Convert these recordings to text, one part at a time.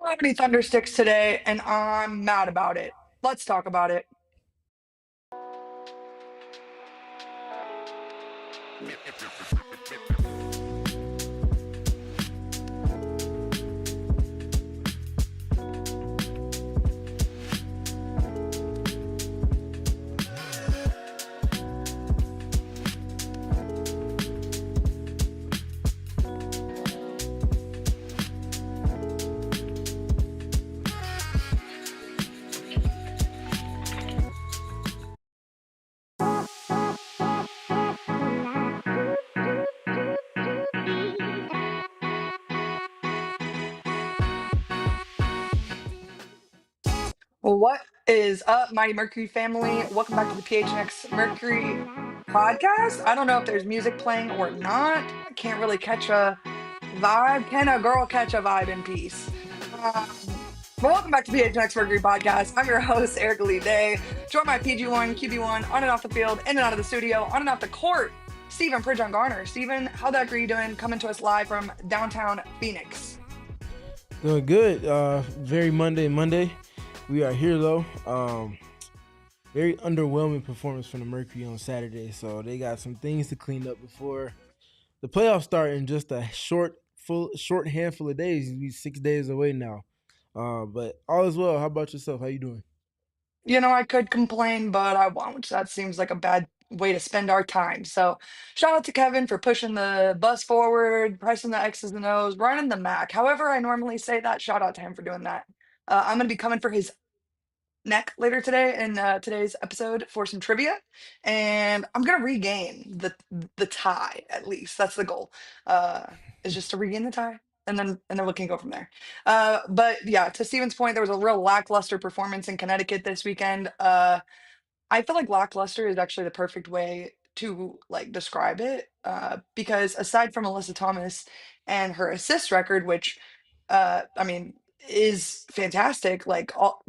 don't have any Thundersticks today, and I'm mad about it. Let's talk about it. What is up, Mighty Mercury family? Welcome back to the PHNX Mercury podcast. I don't know if there's music playing or not. I can't really catch a vibe. Can a girl catch a vibe in peace? But welcome back to PHNX Mercury podcast. I'm your host, Erica Lee Day. Join my PG1, QB1, on and off the field, in and out of the studio, on and off the court. Stephen Pridgeon Garner. Stephen, how the heck are you doing? Coming to us live from downtown Phoenix. Doing good. Very Monday. We are here though. Very underwhelming performance from the Mercury on Saturday. So they got some things to clean up before the playoffs start in just a short handful of days. We're 6 days away now. But all is well. How about yourself? How you doing? I could complain, but I won't. That seems like a bad way to spend our time. So, shout out to Kevin for pushing the bus forward, pressing the X's and O's, running the Mac. However, I normally say that. Shout out to him for doing that. I'm going to be coming for his neck later today in today's episode for some trivia, and I'm gonna regain the tie at least. That's the goal. Uh, is just to regain the tie, and then we can go from there. But yeah, to Steven's point, there was a real lackluster performance in Connecticut this weekend. I feel like lackluster is actually the perfect way to like describe it, because aside from Alyssa Thomas and her assist record, which I mean is fantastic, like all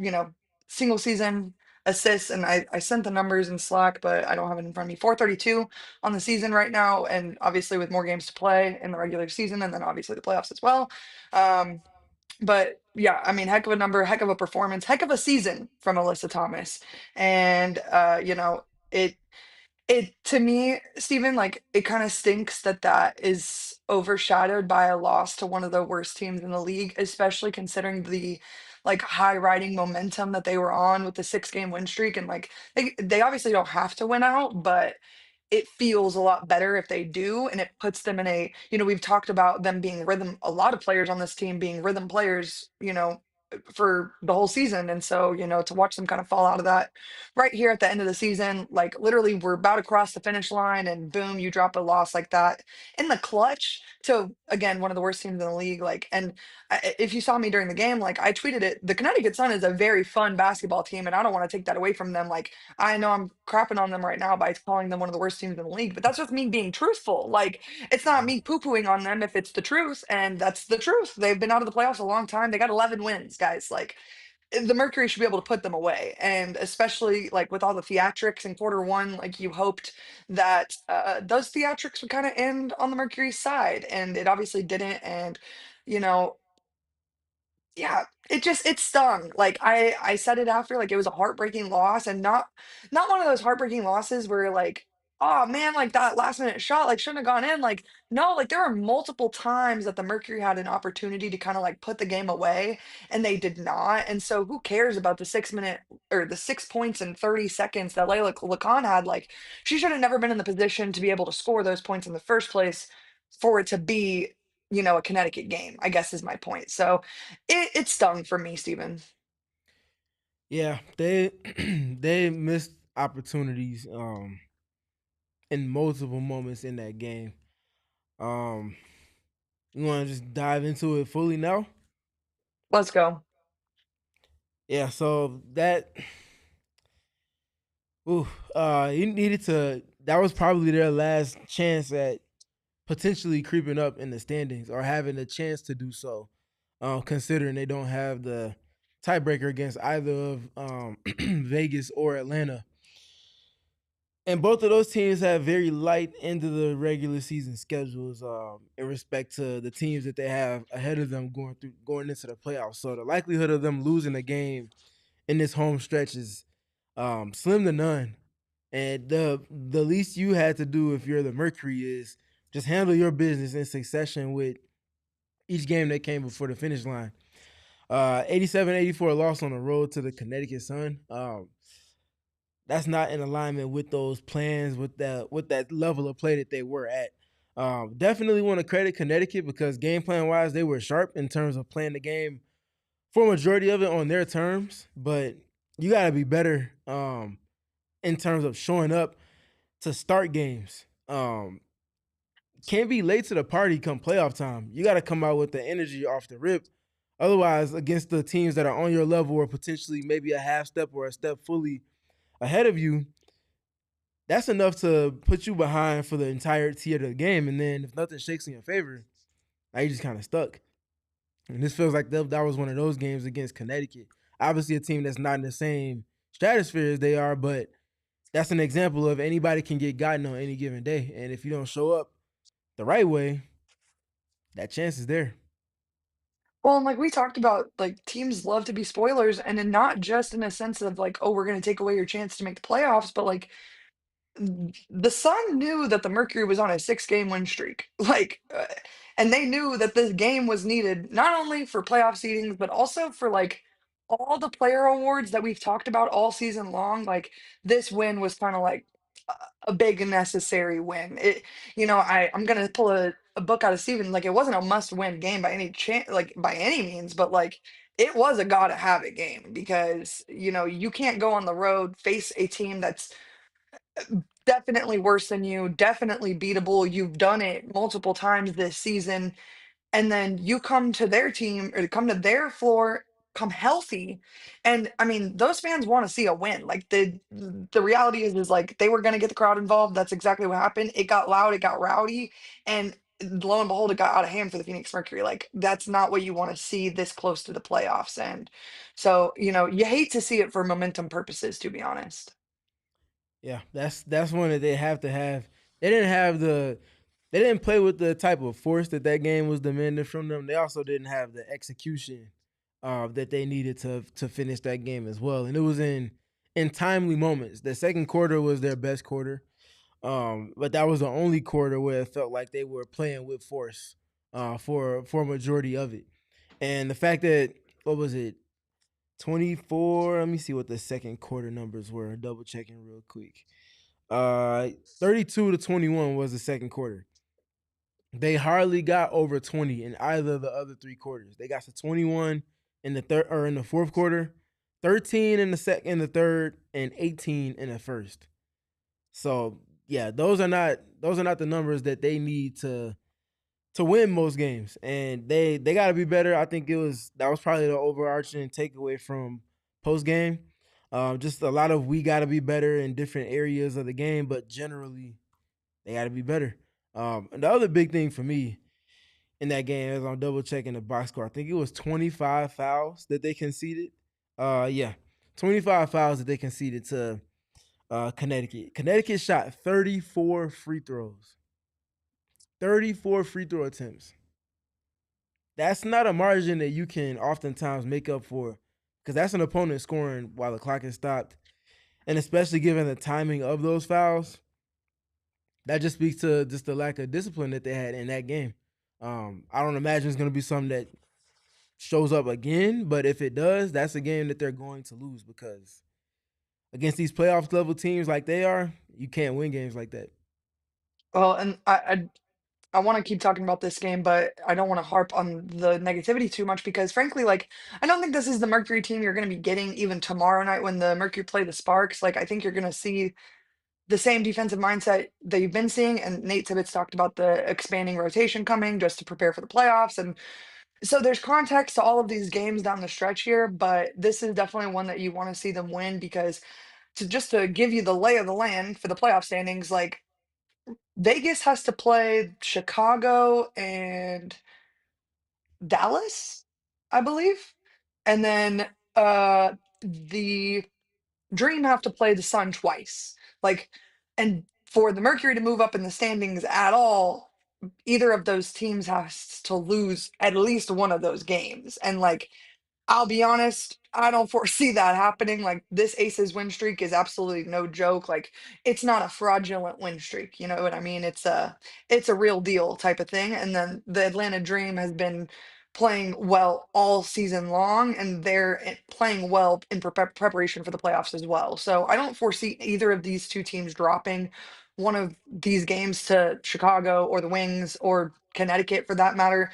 single season assists, and I sent the numbers in Slack, but I don't have it in front of me. 432 on the season right now, and obviously with more games to play in the regular season, and then obviously the playoffs as well. Um, but yeah, I mean, heck of a number, heck of a performance, heck of a season from Alyssa Thomas. And it it to me, Stephen, like it kind of stinks that that is overshadowed by a loss to one of the worst teams in the league, especially considering the like high riding momentum that they were on with the 6 game win streak. And like they obviously don't have to win out, but it feels a lot better if they do, and it puts them in a, we've talked about them being rhythm, a lot of players on this team being rhythm players, for the whole season. And so, to watch them kind of fall out of that right here at the end of the season, like literally we're about to cross the finish line and boom, you drop a loss like that in the clutch to, again, one of the worst teams in the league. Like, and if you saw me during the game, like I tweeted it, the Connecticut Sun is a very fun basketball team, and I don't want to take that away from them. Like, I know I'm crapping on them right now by calling them one of the worst teams in the league, but that's just me being truthful. Like, it's not me poo pooing on them if it's the truth, and that's the truth. They've been out of the playoffs a long time. They got 11 wins, guys. Like, the Mercury should be able to put them away. And especially like with all the theatrics in quarter 1, like you hoped that those theatrics would kind of end on the Mercury side, and it obviously didn't. And, you know, yeah, it stung. Like I said it after, like it was a heartbreaking loss, and not one of those heartbreaking losses where like, oh man, like that last minute shot like shouldn't have gone in. Like no, like there were multiple times that the Mercury had an opportunity to kind of like put the game away, and they did not. And so who cares about the 6 minute or the 6 points in 30 seconds that Layla Lacan had? Like she should have never been in the position to be able to score those points in the first place for it to be, a Connecticut game, I guess is my point. So it stung for me, Steven. Yeah, they they missed opportunities in multiple moments in that game. Um, you want to just dive into it fully now? Let's go. Yeah, so that ooh, he needed to. That was probably their last chance at potentially creeping up in the standings or having a chance to do so. Considering they don't have the tiebreaker against either of Vegas or Atlanta, And both of those teams have very light end of the regular season schedules in respect to the teams that they have ahead of them going into the playoffs. So the likelihood of them losing a game in this home stretch is slim to none. And the least you had to do if you're the Mercury is just handle your business in succession with each game that came before the finish line. 87-84 loss on the road to the Connecticut Sun. That's not in alignment with those plans, with that level of play that they were at. Definitely want to credit Connecticut because game plan wise, they were sharp in terms of playing the game for a majority of it on their terms. But you got to be better in terms of showing up to start games. Can't be late to the party come playoff time. You got to come out with the energy off the rip. Otherwise, against the teams that are on your level or potentially maybe a half step or a step fully ahead of you, that's enough to put you behind for the entirety of the game. And then if nothing shakes in your favor, now you just kind of stuck. And this feels like that was one of those games against Connecticut. Obviously, a team that's not in the same stratosphere as they are, but that's an example of anybody can get gotten on any given day. And if you don't show up the right way, that chance is there. Well, and like we talked about, like teams love to be spoilers, and then not just in a sense of like, oh, we're going to take away your chance to make the playoffs, but like the Sun knew that the Mercury was on a 6-game win streak. And they knew that this game was needed not only for playoff seedings, but also for like all the player awards that we've talked about all season long. Like this win was kind of like a a big and necessary win. I'm gonna pull a book out of Steven. Like it wasn't a must-win game by any chance, like by any means, but like it was a gotta have it game because you can't go on the road, face a team that's definitely worse than you, definitely beatable. You've done it multiple times this season. And then you come to their team or come to their floor, come healthy. And I mean, those fans want to see a win. Like the reality is like they were gonna get the crowd involved. That's exactly what happened. It got loud, it got rowdy, and lo and behold, it got out of hand for the Phoenix Mercury. Like that's not what you want to see this close to the playoffs. And so, you hate to see it for momentum purposes, to be honest. Yeah, that's one that they have to have. They didn't have they didn't play with the type of force that game was demanding from them. They also didn't have the execution that they needed to finish that game as well. And it was in timely moments. The second quarter was their best quarter, but that was the only quarter where it felt like they were playing with force for a majority of it. And the fact that what was it 24. Let me see what the second quarter numbers were. Double checking real quick. 32-21 was the second quarter. They hardly got over 20 in either of the other three quarters. They got to 21 in the third or in the fourth quarter, 13 in the second, in the third, and 18 in the first. So yeah, those are not the numbers that they need to win most games, and they got to be better. I think that was probably the overarching takeaway from post game. Just a lot of we got to be better in different areas of the game, but generally they got to be better. And the other big thing for me in that game, as I'm double checking the box score, I think it was 25 fouls that they conceded. Yeah, 25 fouls that they conceded to Connecticut. Connecticut shot 34 free throws. 34 free throw attempts. That's not a margin that you can oftentimes make up for because that's an opponent scoring while the clock is stopped. And especially given the timing of those fouls, that just speaks to just the lack of discipline that they had in that game. I don't imagine it's going to be something that shows up again, but if it does, that's a game that they're going to lose because against these playoff level teams like they are, you can't win games like that. Well, and I want to keep talking about this game, but I don't want to harp on the negativity too much because, frankly, like I don't think this is the Mercury team you're going to be getting even tomorrow night when the Mercury play the Sparks. Like I think you're going to see the same defensive mindset that you've been seeing. And Nate Tibbetts talked about the expanding rotation coming just to prepare for the playoffs. And so there's context to all of these games down the stretch here, but this is definitely one that you want to see them win because to give you the lay of the land for the playoff standings, like Vegas has to play Chicago and Dallas, I believe. And then the Dream have to play the Sun twice. Like And for the Mercury to move up in the standings at all, either of those teams has to lose at least one of those games. And like, I'll be honest, I don't foresee that happening. Like this Aces win streak is absolutely no joke. Like it's not a fraudulent win streak. You know what I mean? It's a real deal type of thing. And then the Atlanta Dream has been playing well all season long, and they're playing well in preparation for the playoffs as well. So I don't foresee either of these two teams dropping one of these games to Chicago or the Wings or Connecticut for that matter.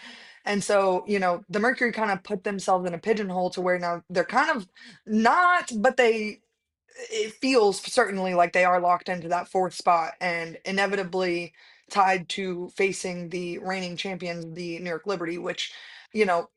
And so, the Mercury kind of put themselves in a pigeonhole to where now they're kind of not, but it feels certainly like they are locked into that fourth spot and inevitably tied to facing the reigning champions, the New York Liberty, which, you know,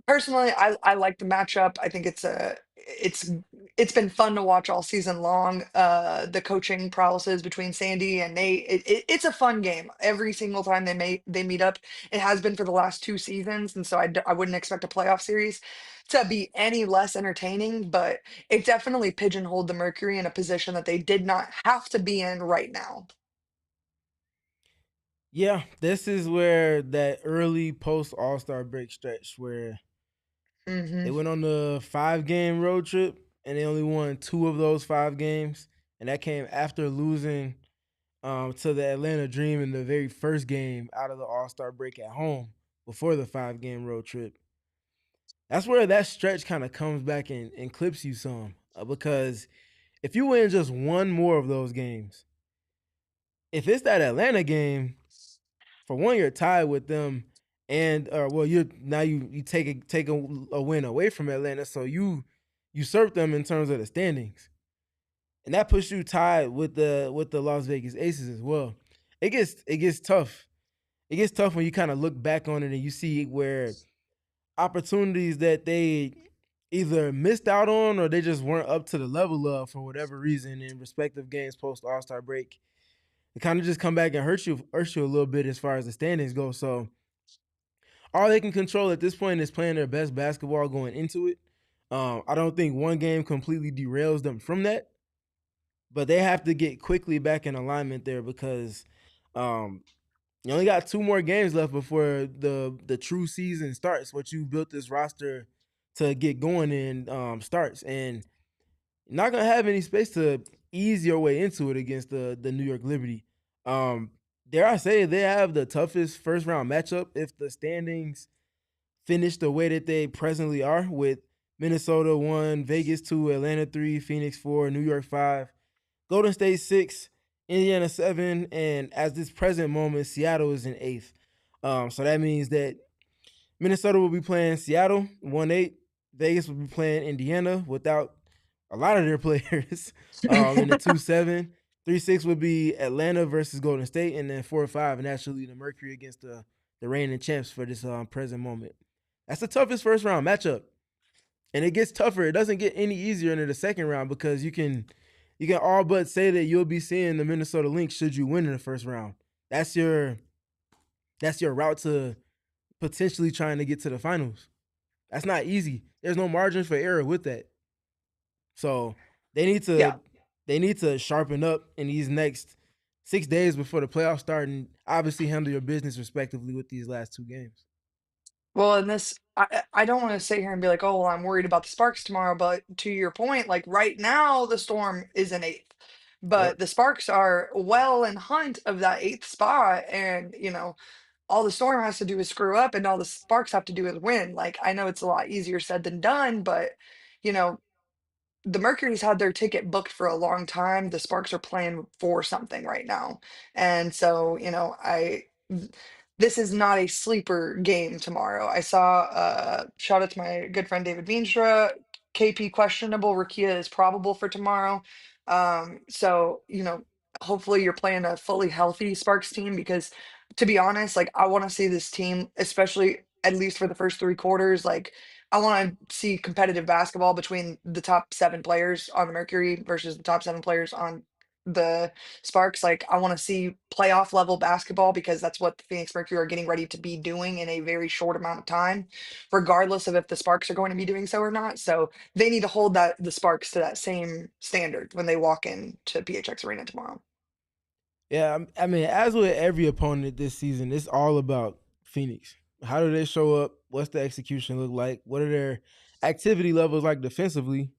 personally I like the matchup. I think it's been fun to watch all season long. The coaching prowesses between Sandy and Nate. It's a fun game every single time they meet up. It has been for the last two seasons, and so I wouldn't expect a playoff series to be any less entertaining, but it definitely pigeonholed the Mercury in a position that they did not have to be in right now. Yeah, this is where that early post All Star break stretch where they Hmm. went on the 5 game road trip and they only won 2 of those 5 games, and that came after losing to the Atlanta Dream in the very first game out of the All Star break at home before the 5 game road trip. That's where that stretch kind of comes back and clips you some, because if you win just one more of those games, if it's that Atlanta game, for one, you're tied with them, and well, you take a win away from Atlanta, so you usurp them in terms of the standings, and that puts you tied with the Las Vegas Aces as well. It gets tough. It gets tough when you kind of look back on it and you see where opportunities that they either missed out on or they just weren't up to the level of for whatever reason in respective games post All Star break. It kind of just come back and hurt you a little bit as far as the standings go. So all they can control at this point is playing their best basketball going into it. I don't think one game completely derails them from that, but they have to get quickly back in alignment there because um, you only got 2 more games left before the true season starts. What you built this roster to get going in starts, and you're not gonna have any space to ease your way into it against the New York Liberty. Um, dare I say they have the toughest first round matchup if the standings finish the way that they presently are, with Minnesota 1, Vegas 2, Atlanta 3, Phoenix 4, New York 5, Golden State 6, Indiana 7, and as this present moment, Seattle is in eighth. So that means that Minnesota will be playing Seattle 1-8. Vegas will be playing Indiana without a lot of their players in the 2-7. 3-6 would be Atlanta versus Golden State, and then 4-5, and naturally the Mercury against the reigning champs for this present moment. That's the toughest first round matchup, and it gets tougher. It doesn't get any easier into the second round because you can all but say that you'll be seeing the Minnesota Lynx should you win in the first round. That's your route to potentially trying to get to the finals. That's not easy. There's no margin for error with that. So they need Yeah. to they need to sharpen up in these next 6 days before the playoffs start, and obviously handle your business respectively with these last 2 games. Well, and I don't want to sit here and be like, oh, well, I'm worried about the Sparks tomorrow. But to your point, like right now, the Storm is in eighth, Yep. but the Sparks are well in hunt of that eighth spot. And, all the Storm has to do is screw up, and all the Sparks have to do is win. Like, I know it's a lot easier said than done, but, you know, the Mercury's had their ticket booked for a long time. The Sparks are playing for something right now. And so, this is not a sleeper game tomorrow. I saw shout out to my good friend David Veenstra. KP questionable, Rakia is probable for tomorrow. So, hopefully you're playing a fully healthy Sparks team because to be honest, like I want to see this team, especially at least for the first three quarters, like I want to see competitive basketball between the top seven players on the Mercury versus the top seven players on the Sparks. Like, I want to see playoff level basketball because that's what the Phoenix Mercury are getting ready to be doing in a very short amount of time, regardless of if the Sparks are going to be doing so or not. So they need to hold the Sparks to that same standard when they walk into PHX Arena tomorrow. Yeah, I mean, as with every opponent this season, it's all about Phoenix. How do they show up? What's the execution look like? What are their activity levels like defensively?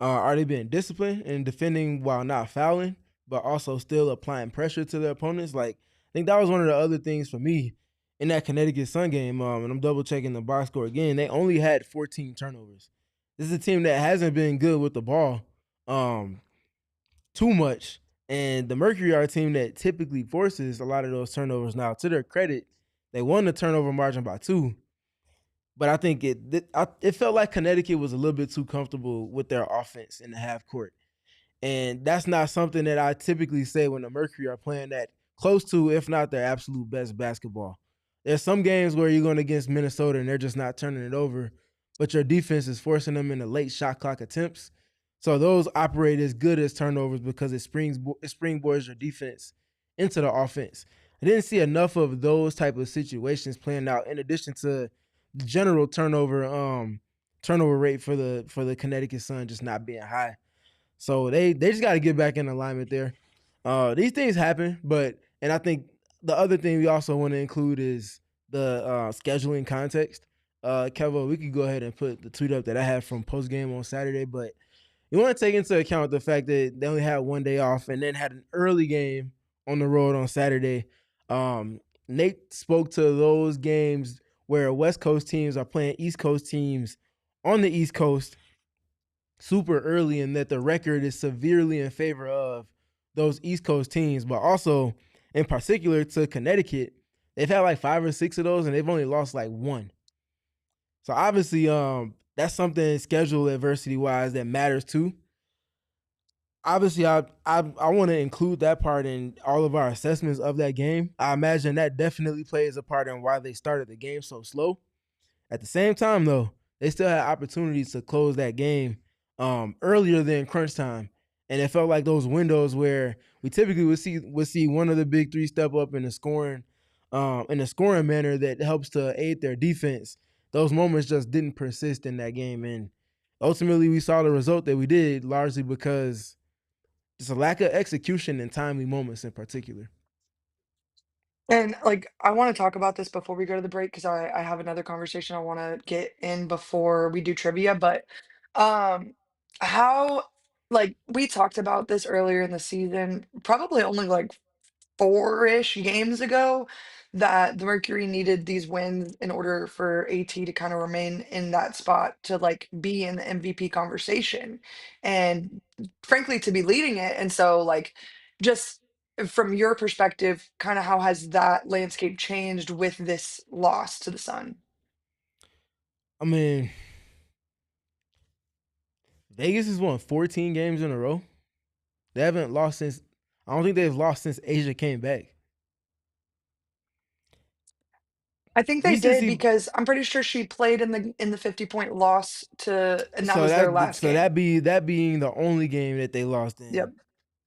Are they being disciplined and defending while not fouling, but also still applying pressure to their opponents? Like, I think that was one of the other things for me in that Connecticut Sun game. And I'm double checking the box score again. They only had 14 turnovers. This is a team that hasn't been good with the ball um, too much. And the Mercury are a team that typically forces a lot of those turnovers. Now, to their credit, they won the turnover margin by 2, but I think it felt like Connecticut was a little bit too comfortable with their offense in the half court. And that's not something that I typically say when the Mercury are playing that close to, if not their absolute best basketball. There's some games where you're going against Minnesota and they're just not turning it over, but your defense is forcing them into late shot clock attempts. So those operate as good as turnovers because it springboards your defense into the offense. I didn't see enough of those type of situations playing out. In addition to the general turnover rate for the Connecticut Sun just not being high. So they just got to get back in alignment there. These things happen, but and I think the other thing we also want to include is the scheduling context. Kevo, we could go ahead and put the tweet up that I had from post game on Saturday, but you want to take into account the fact that they only had one day off and then had an early game on the road on Saturday. Nate spoke to those games where West Coast teams are playing East Coast teams on the East Coast super early, and that the record is severely in favor of those East Coast teams, but also in particular to Connecticut, they've had like 5 or 6 of those and they've only lost like one. So obviously, that's something schedule adversity wise that matters too. Obviously, I want to include that part in all of our assessments of that game. I imagine that definitely plays a part in why they started the game so slow. At the same time, though, they still had opportunities to close that game earlier than crunch time, and it felt like those windows where we typically would see one of the big three step up in a scoring manner that helps to aid their defense. Those moments just didn't persist in that game, and ultimately we saw the result that we did largely because just a lack of execution in timely moments in particular. And like, I want to talk about this before we go to the break because I have another conversation I want to get in before we do trivia. But um, how, like, we talked about this earlier in the season, probably only like four-ish games ago, that the Mercury needed these wins in order for AT to kind of remain in that spot to like be in the MVP conversation and frankly to be leading it. And so like just from your perspective, kind of how has that landscape changed with this loss to the Sun? I mean, Vegas has won 14 games in a row. They haven't lost since. I don't think they've lost since Asia came back. I think they did Recency. because I'm pretty sure she played in the 50-point loss to, and that So was their last game. that being the only game that they lost in. Yep.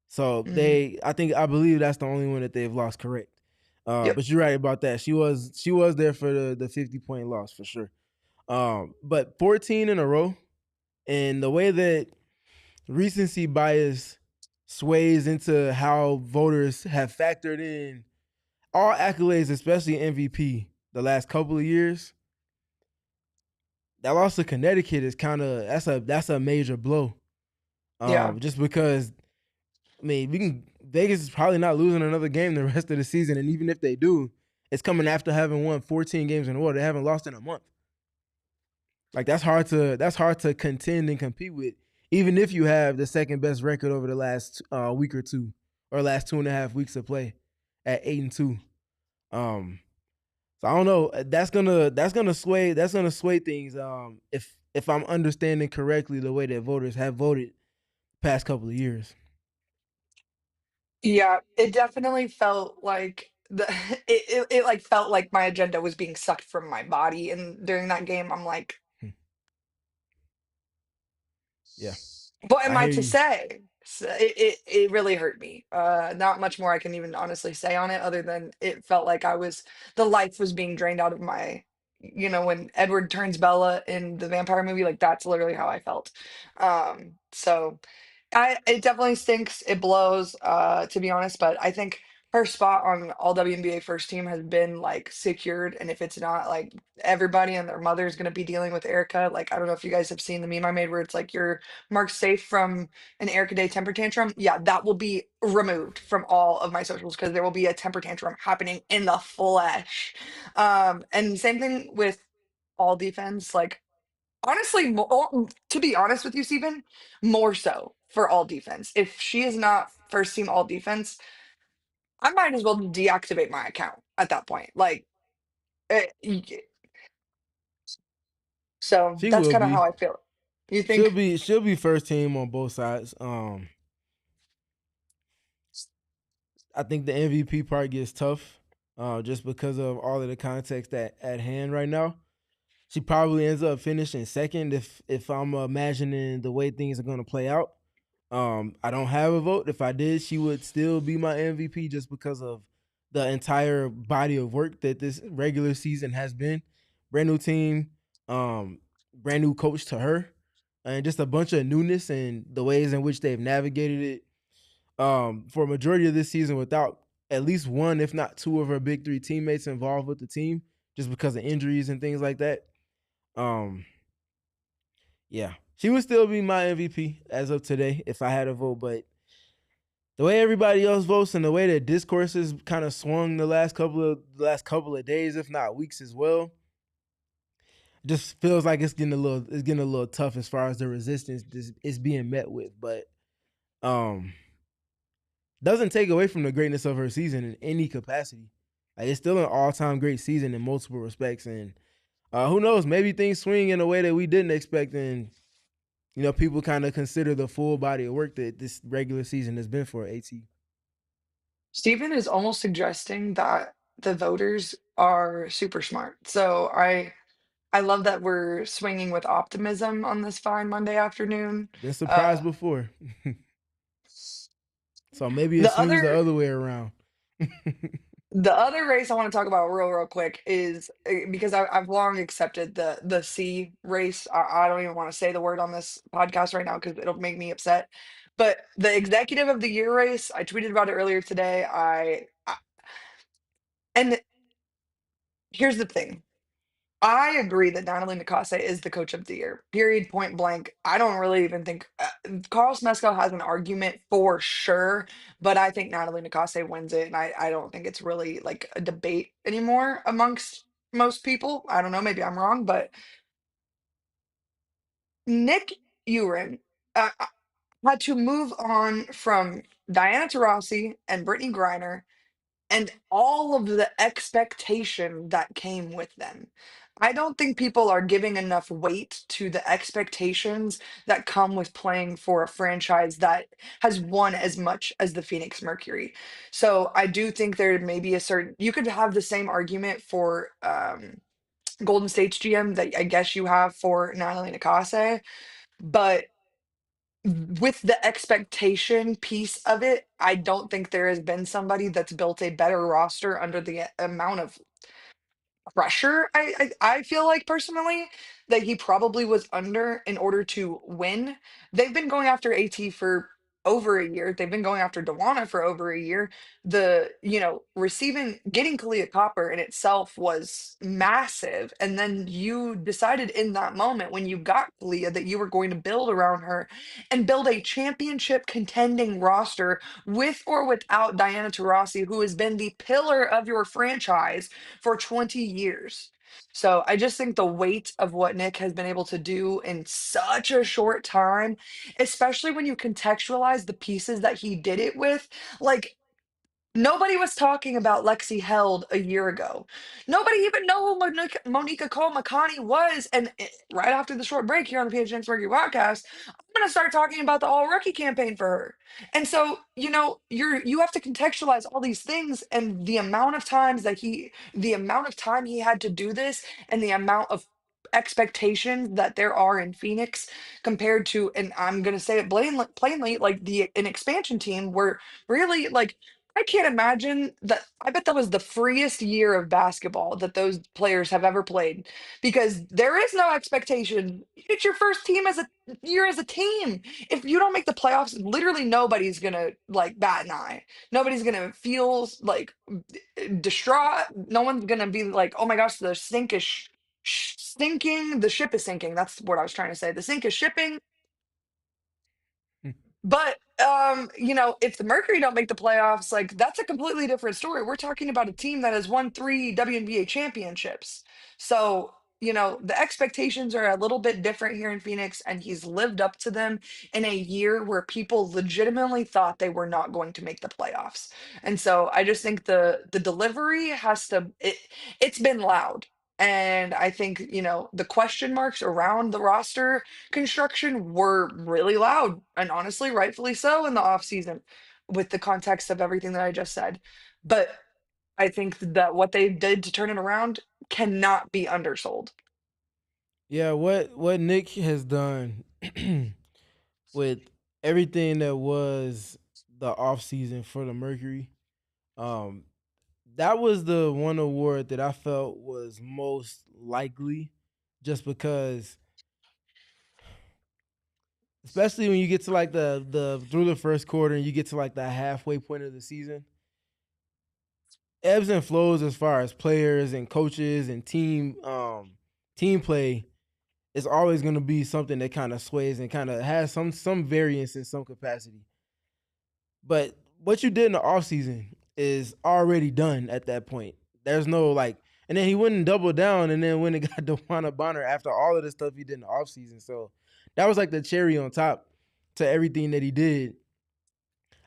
So Hmm. I believe that's the only one that they've lost. Correct. Yep. But you're right about that. She was there for the 50-point loss for sure. But 14 in a row, and the way that recency bias sways into how voters have factored in all accolades, especially MVP, the last couple of years. That loss to Connecticut is kind of that's a major blow. Yeah. Just because I mean we can Vegas is probably not losing another game the rest of the season, and even if they do, it's coming after having won 14 games in a row. They haven't lost in a month. Like that's hard to contend and compete with, even if you have the second best record over the last week or two, or last 2.5 weeks of play at 8-2. Um, so I don't know. That's gonna sway things. If I'm understanding correctly the way that voters have voted the past couple of years. Yeah, it definitely felt like the it like felt like my agenda was being sucked from my body, and during that game, I'm like, Hmm. Yeah, what am I I hear to you. say? So it really hurt me. Not much more I can even honestly say on it, other than it felt like the life was being drained out of my, when Edward turns Bella in the vampire movie, like that's literally how I felt. So it definitely stinks. It blows, to be honest, but I think her spot on all WNBA first team has been like secured. And if it's not, like everybody and their mother is going to be dealing with Erica. Like, I don't know if you guys have seen the meme I made where it's like you're marked safe from an Erica Day temper tantrum. Yeah, that will be removed from all of my socials because there will be a temper tantrum happening in the flesh. And same thing with all defense. Like, honestly, to be honest with you, Steven, more so for all defense. If she is not first team all defense, I might as well deactivate my account at that point. Like, so She that's will kind of how be. I feel. You She'll think? be she'll be first team on both sides. I think the MVP part gets tough, just because of all of the context at hand right now. She probably ends up finishing second if I'm imagining the way things are going to play out. I don't have a vote. If I did, she would still be my MVP just because of the entire body of work that this regular season has been. Brand new team, brand new coach to her, and just a bunch of newness and the ways in which they've navigated it for a majority of this season without at least one, if not two, of her big three teammates involved with the team, just because of injuries and things like that. Um, yeah, she would still be my MVP as of today if I had a vote. But the way everybody else votes and the way that discourse has kind of swung the last couple of days, if not weeks as well, just feels like it's getting a little tough as far as the resistance is being met with. But um, doesn't take away from the greatness of her season in any capacity. Like, it's still an all-time great season in multiple respects, and who knows? Maybe things swing in a way that we didn't expect, and people kind of consider the full body of work that this regular season has been for AT. Stephen is almost suggesting that the voters are super smart. So I love that we're swinging with optimism on this fine Monday afternoon. Been Uh, surprised before, so maybe it the swings the other other way around. The other race I want to talk about real quick is because I've long accepted the C race. I don't even want to say the word on this podcast right now because it'll make me upset. But the executive of the year race, I tweeted about it earlier today. And here's the thing. I agree that Natalie Nakase is the coach of the year. Period. Point blank. I don't really even think Carl Smesko has an argument for sure, but I think Natalie Nakase wins it, and I don't think it's really like a debate anymore amongst most people. I don't know. Maybe I'm wrong, but Nick Uren had to move on from Diana Taurasi and Brittany Griner and all of the expectation that came with them. I don't think people are giving enough weight to the expectations that come with playing for a franchise that has won as much as the Phoenix Mercury. So I do think there may be a certain, you could have the same argument for Golden State's GM that I guess you have for Natalie Nakase, but with the expectation piece of it, I don't think there has been somebody that's built a better roster under the amount of pressure I feel like personally that he probably was under in order to win. They've been going after AT for over a year. They've been going after Dewana for over a year. Receiving getting Kalia Copper in itself was massive. And then you decided in that moment when you got Kalia that you were going to build around her and build a championship contending roster with or without Diana Taurasi, who has been the pillar of your franchise for 20 years. So I just think the weight of what Nick has been able to do in such a short time, especially when you contextualize the pieces that he did it with, like nobody was talking about Lexi Held a year ago. Nobody even knew who Monica Cole McConney was. And right after the short break here on the PHNX Mercury podcast, I'm going to start talking about the all rookie campaign for her. And so, you have to contextualize all these things and the amount of time he had to do this and the amount of expectations that there are in Phoenix compared to, and I'm going to say it plainly, like an expansion team where really like I can't imagine that. I bet that was the freest year of basketball that those players have ever played because there is no expectation. It's your first team as a year as a team. If you don't make the playoffs, literally nobody's gonna like bat an eye. Nobody's gonna feel like distraught. No one's gonna be like, "Oh my gosh, the sink is sinking. The ship is sinking." That's what I was trying to say. The sink is shipping. But if the Mercury don't make the playoffs, like that's a completely different story. We're talking about a team that has won 3 WNBA championships. So, the expectations are a little bit different here in Phoenix, and he's lived up to them in a year where people legitimately thought they were not going to make the playoffs. And so I just think the delivery it's been loud. And I think, the question marks around the roster construction were really loud and honestly rightfully so in the off season with the context of everything that I just said. But I think that what they did to turn it around cannot be undersold. Yeah, what Nick has done with everything that was the off season for the Mercury, um, that was the one award that I felt was most likely, just because, especially when you get to like the through the first quarter and you get to like the halfway point of the season, ebbs and flows as far as players and coaches and team play is always going to be something that kind of sways and kind of has some variance in some capacity. But what you did in the offseason is already done at that point. There's no like, and then he wouldn't double down and then when it got DeWanna Bonner after all of the stuff he did in the offseason. So that was like the cherry on top to everything that he did.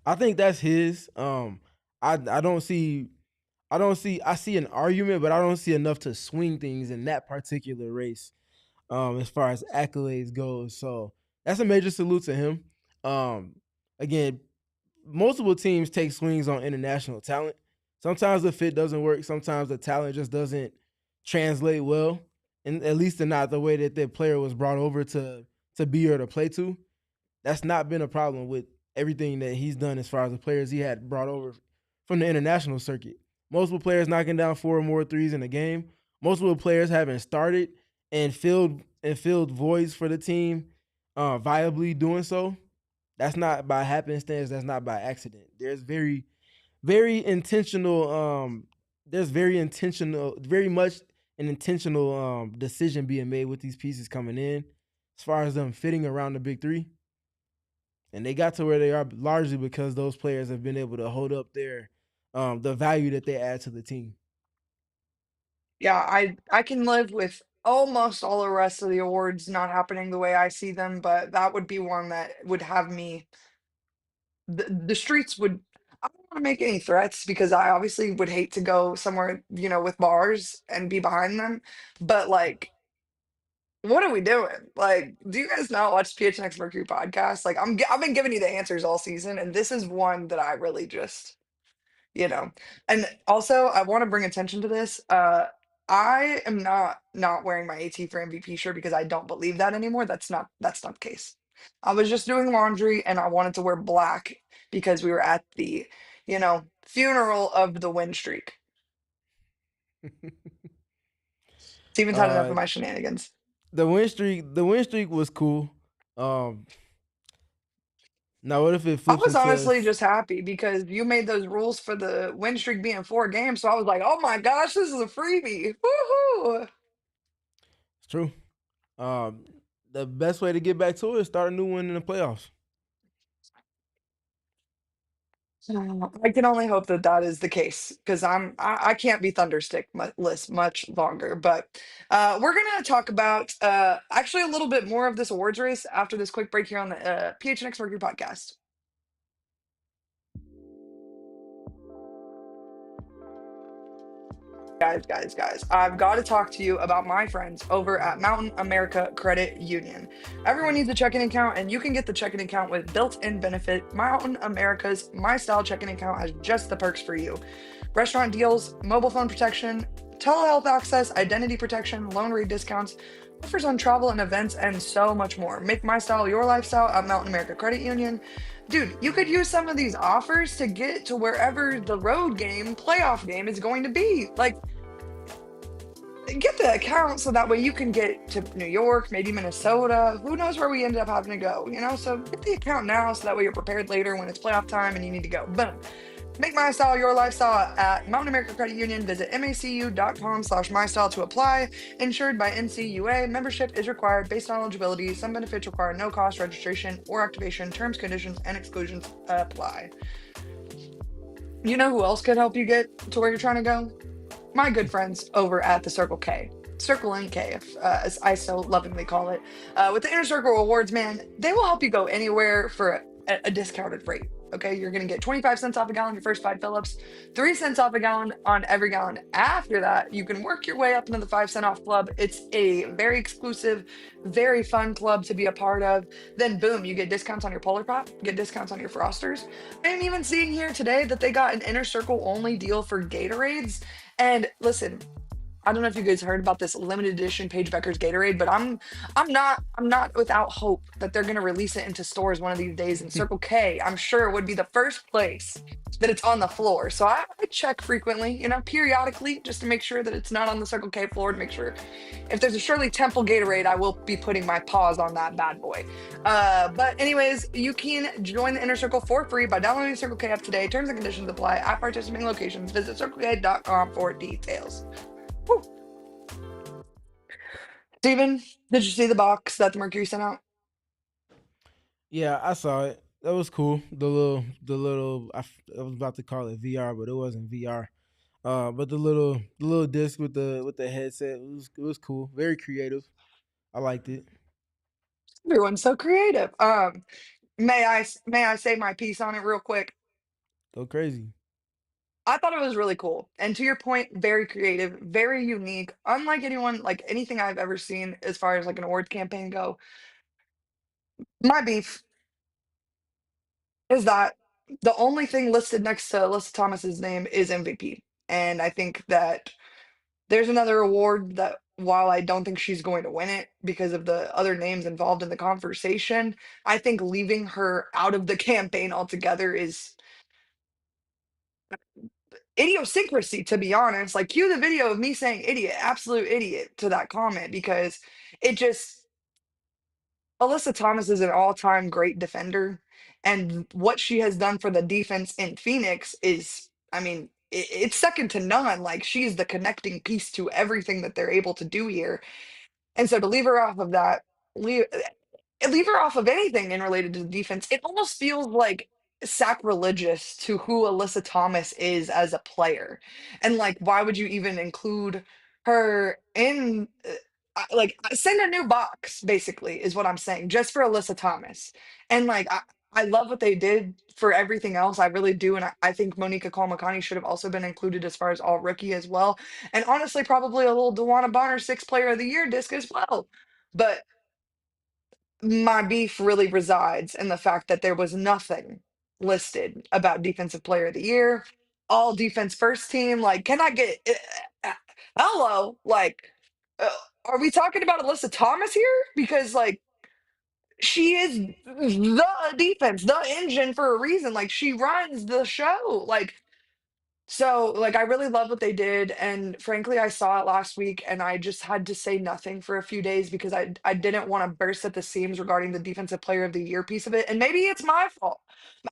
I think that's his. I don't see I see an argument, but I don't see enough to swing things in that particular race, as far as accolades goes. So that's a major salute to him. Again, multiple teams take swings on international talent. Sometimes the fit doesn't work. Sometimes the talent just doesn't translate well, and at least not the way that the player was brought over to be or to play to. That's not been a problem with everything that he's done as far as the players he had brought over from the international circuit. Multiple players knocking down 4 or more threes in a game. Multiple players having started and filled voids for the team, viably doing so. That's not by happenstance. That's not by accident. There's very intentional. There's very intentional, very much an intentional decision being made with these pieces coming in, as far as them fitting around the big three. And they got to where they are largely because those players have been able to hold up their the value that they add to the team. Yeah, I can live with almost all the rest of the awards not happening the way I see them, but that would be one that would have me the streets would. I don't want to make any threats because I obviously would hate to go somewhere, with bars and be behind them. But like, what are we doing? Like, do you guys not watch PHNX Mercury podcast? Like, I've been giving you the answers all season, and this is one that I really just, you know. And also, I want to bring attention to this. I am not wearing my AT for MVP shirt because I don't believe that anymore. That's not the case. I was just doing laundry and I wanted to wear black because we were at the, funeral of the win streak. Steven's had enough uh, of my shenanigans. the win streak was cool. Um, Now what if it I flips was into honestly just happy because you made those rules for the win streak being 4 games. So I was like, oh my gosh, this is a freebie. Woohoo! it's true. Um, the best way to get back to it is start a new one in the playoffs. I can only hope that that is the case because I can't be Thunderstick list much longer. But we're gonna talk about actually a little bit more of this awards race after this quick break here on the PHNX Mercury podcast. Guys, I've got to talk to you about my friends over at Mountain America Credit Union. Everyone needs a checking account, and you can get the checking account with built-in benefit. Mountain America's MyStyle Checking Account has just the perks for you: restaurant deals, mobile phone protection, telehealth access, identity protection, loan rate discounts, offers on travel and events, and so much more. Make MyStyle your lifestyle at Mountain America Credit Union. Dude, you could use some of these offers to get to wherever the road game, playoff game is going to be. Like, get the account so that way you can get to New York, maybe Minnesota. Who knows where we ended up having to go, you know? So get the account now so that way you're prepared later when it's playoff time and you need to go. Boom. Make MyStyle your lifestyle at Mountain America Credit Union. Visit macu.com/MyStyle to apply. Insured by NCUA. Membership is required based on eligibility. Some benefits require no cost registration or activation. Terms, conditions, and exclusions apply. You know who else could help you get to where you're trying to go? My good friends over at the Circle K. Circle NK, as I so lovingly call it. With the Inner Circle Rewards, man, they will help you go anywhere for a discounted rate. Okay, you're going to get 25 cents off a gallon your first 5 fill-ups, 3 cents off a gallon on every gallon. After that, you can work your way up into the 5 cent off club. It's a very exclusive, very fun club to be a part of. Then, boom, you get discounts on your Polar Pop, get discounts on your Frosters. I'm even seeing here today that they got an Inner Circle only deal for Gatorades. And listen, I don't know if you guys heard about this limited edition Paige Becker's Gatorade, but I'm not without hope that they're gonna release it into stores one of these days. And Circle K, I'm sure would be the first place that it's on the floor. So I check frequently, you know, periodically, just to make sure that it's not on the Circle K floor. To make sure if there's a Shirley Temple Gatorade, I will be putting my paws on that bad boy. But anyways, you can join the Inner Circle for free by downloading the Circle K app today. Terms and conditions apply at participating locations. Visit circlek.com for details. Whew. Steven, did you see the box that the Mercury sent out? Yeah, I saw it. That was cool. The little. I was about to call it VR, but it wasn't VR. But the little disc with the headset it was cool. Very creative. I liked it. Everyone's so creative. May I say my piece on it real quick? Go crazy. I thought it was really cool. And to your point, very creative, very unique, unlike anyone, like anything I've ever seen as far as like an awards campaign go. My beef is that the only thing listed next to Alyssa Thomas's name is MVP. And I think that there's another award that while I don't think she's going to win it because of the other names involved in the conversation, I think leaving her out of the campaign altogether is idiosyncrasy, to be honest. Like, cue the video of me saying idiot, absolute idiot to that comment because it just, Alyssa Thomas is an all time great defender. And what she has done for the defense in Phoenix is, I mean, it's second to none. Like, she's the connecting piece to everything that they're able to do here. And so to leave her off of that, leave, leave her off of anything in related to the defense, it almost feels like sacrilegious to who Alyssa Thomas is as a player. And like, why would you even include her in? Send a new box, basically, is what I'm saying, just for Alyssa Thomas. And like, I love what they did for everything else. I really do. And I think Monica Kalmakani should have also been included as far as all rookie as well. And honestly, probably a little Dewana Bonner sixth player of the year disc as well. But my beef really resides in the fact that there was nothing listed about defensive player of the year, all defense first team. Like, can I get hello? Like, uh, are we talking about Alyssa Thomas here? Because like she is the defense, the engine for a reason. Like she runs the show. Like, I really love what they did, and frankly, I saw it last week, and I just had to say nothing for a few days because I didn't want to burst at the seams regarding the defensive player of the year piece of it, and maybe it's my fault.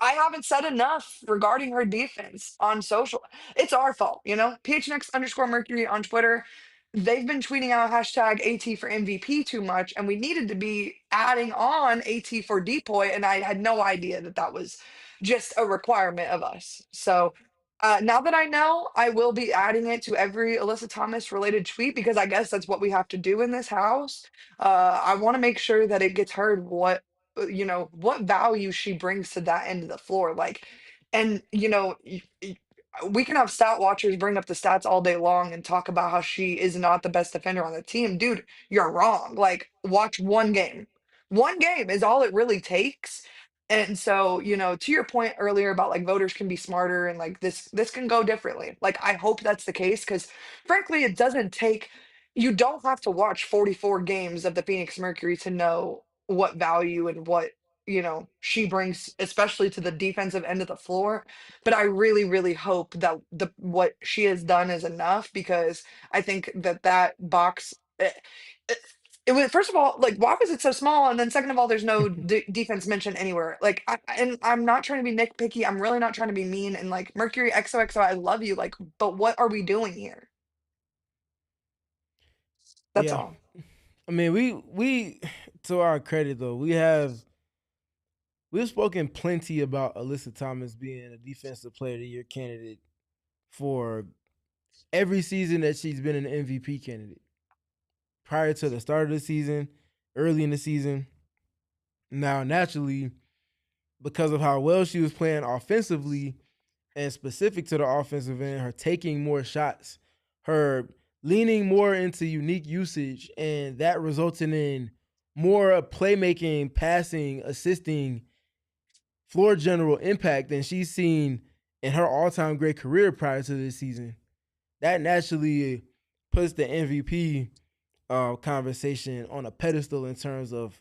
I haven't said enough regarding her defense on social. It's our fault, you know. PHNX_Mercury on Twitter. They've been tweeting out hashtag AT for MVP too much, and we needed to be adding on AT for depoy, and I had no idea that that was just a requirement of us. So now that I know, I will be adding it to every Alyssa Thomas related tweet because I guess that's what we have to do in this house. I want to make sure that it gets heard what, what value she brings to that end of the floor. Like, and we can have stat watchers bring up the stats all day long and talk about how she is not the best defender on the team. Dude, you're wrong. Like, watch one game. One game is all it really takes. And so, to your point earlier about like voters can be smarter and like this can go differently. Like I hope that's the case because frankly, it doesn't take You don't have to watch 44 games of the Phoenix Mercury to know what value and what, she brings, especially to the defensive end of the floor. But I really, really hope that the what she has done is enough because I think that that box. It, it was first of all like why was it so small, and then second of all, there's no defense mentioned anywhere. Like, and I'm not trying to be nitpicky. I'm really not trying to be mean. And like Mercury XOXO, I love you. Like, but what are we doing here? That's Yeah, all. I mean, we to our credit though, we've spoken plenty about Alyssa Thomas being a defensive player of the year candidate for every season that she's been an MVP candidate. Prior to the start of the season, early in the season. Now, naturally, because of how well she was playing offensively and specific to the offensive end, her taking more shots, her leaning more into unique usage, and that resulting in more playmaking, passing, assisting, floor general impact than she's seen in her all-time great career prior to this season. That naturally puts the MVP conversation on a pedestal in terms of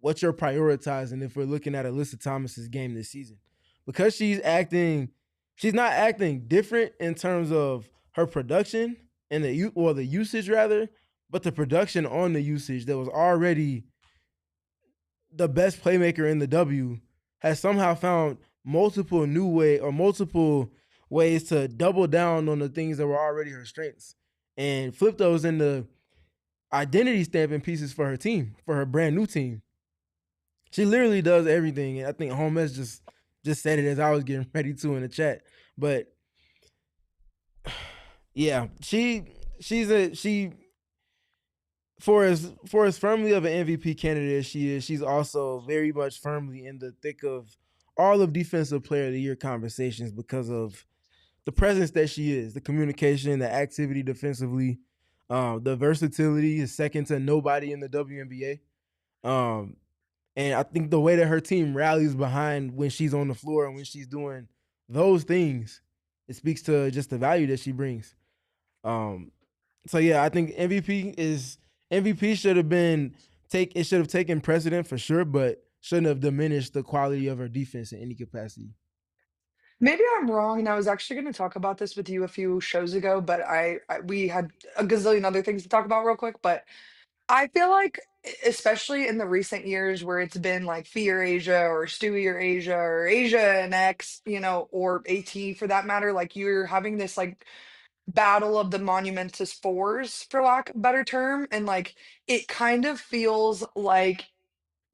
what you're prioritizing if we're looking at Alyssa Thomas's game this season. Because she's not acting different in terms of her production and the usage rather, but the production on the usage that was already the best playmaker in the W has somehow found multiple ways to double down on the things that were already her strengths and flip those into identity stamping pieces for her team, for her brand new team. She literally does everything. And I think Holmes just said it as I was getting ready to in the chat. But yeah, she for as firmly of an MVP candidate as she is, she's also very much firmly in the thick of all of defensive player of the year conversations because of the presence that she is, the communication, the activity defensively, the versatility is second to nobody in the WNBA. And I think the way that her team rallies behind when she's on the floor and when she's doing those things, it speaks to just the value that she brings. Um, so yeah, I think MVP should have been take it should have taken precedent for sure, but shouldn't have diminished the quality of her defense in any capacity. Maybe I'm wrong, and I was actually going to talk about this with you a few shows ago, but we had a gazillion other things to talk about real quick. But I feel like, especially in the recent years where it's been like Fear Asia or Stewie or Asia and X, or AT for that matter, like you're having this like battle of the monumentous fours, for lack of a better term, and like it kind of feels like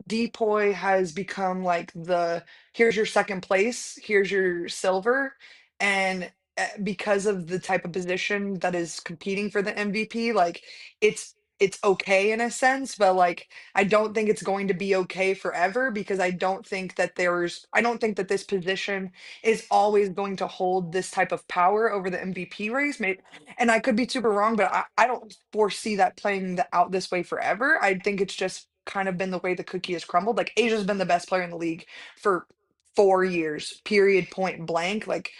Depoy has become like the here's your second place, here's your silver, and because of the type of position that is competing for the MVP, like it's okay in a sense, but like I don't think it's going to be okay forever because I don't think that this position is always going to hold this type of power over the MVP race. And I could be super wrong, but I don't foresee that playing out this way forever. I think it's just kind of been the way the cookie has crumbled. Like Asia's been the best player in the league for 4 years, period, point blank. Like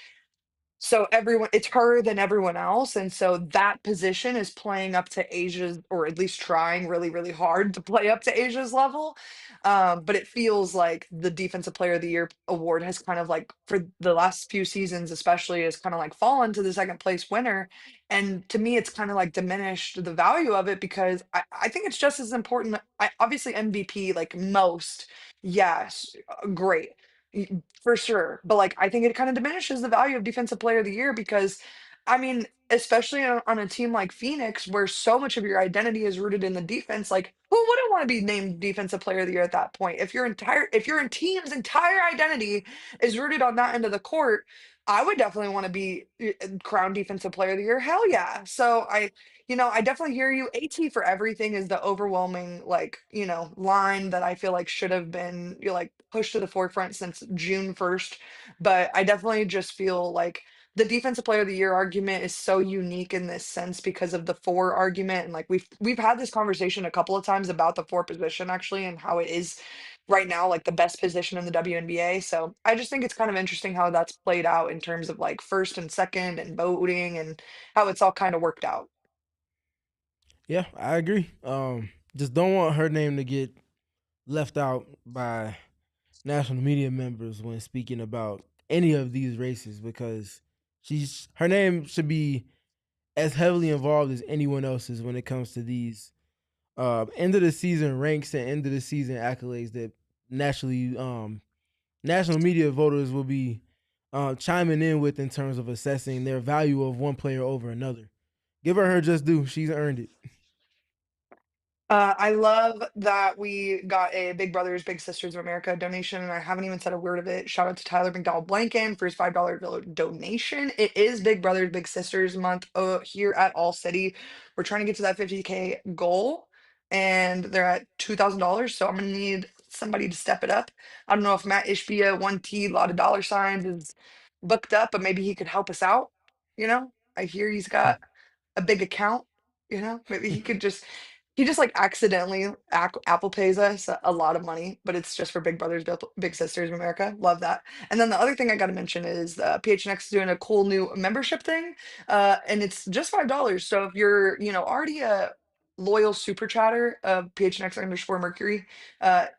so everyone, it's her than everyone else, and so that position is playing up to Asia's, or at least trying really, really hard to play up to Asia's level. But it feels like the Defensive Player of the Year award has kind of like for the last few seasons, especially, has kind of like fallen to the second place winner. And to me, it's kind of like diminished the value of it because I think it's just as important. Obviously, MVP, like most, yes, great for sure. But like I think it kind of diminishes the value of defensive player of the year because I mean, especially on a team like Phoenix where so much of your identity is rooted in the defense, like who wouldn't want to be named defensive player of the year at that point? If your team's entire identity is rooted on that end of the court, I would definitely want to be crowned defensive player of the year. Hell yeah. So I definitely hear you. AT for everything is the overwhelming, like, line that I feel like should have been, like pushed to the forefront since June 1st. But I definitely just feel like the defensive player of the year argument is so unique in this sense because of the four argument. And like we've had this conversation a couple of times about the four position actually and how it is right now like the best position in the WNBA. So I just think it's kind of interesting how that's played out in terms of like first and second and voting and how it's all kind of worked out. Yeah, I agree. Just don't want her name to get left out by national media members when speaking about any of these races because she's her name should be as heavily involved as anyone else's when it comes to these end of the season ranks and end of the season accolades that nationally national media voters will be chiming in with in terms of assessing their value of one player over another. Give her just due; she's earned it. I love that we got a Big Brothers Big Sisters of America donation, and I haven't even said a word of it. Shout out to Tyler McDowell Blanken for his $5 donation. It is Big Brothers Big Sisters month here at All City. We're trying to get to that 50K goal, and they're at $2,000. So I'm gonna need somebody to step it up. I don't know if Matt Ishbia, 1T, a lot of dollar signs, is booked up, but maybe he could help us out. I hear he's got a big account. Maybe he just like accidentally Apple pays us a lot of money, but it's just for Big Brothers Big Sisters of America. Love that. And then the other thing I got to mention is PHNX is doing a cool new membership thing, and it's just $5. So if you're already a loyal super chatter of PHNX_Mercury,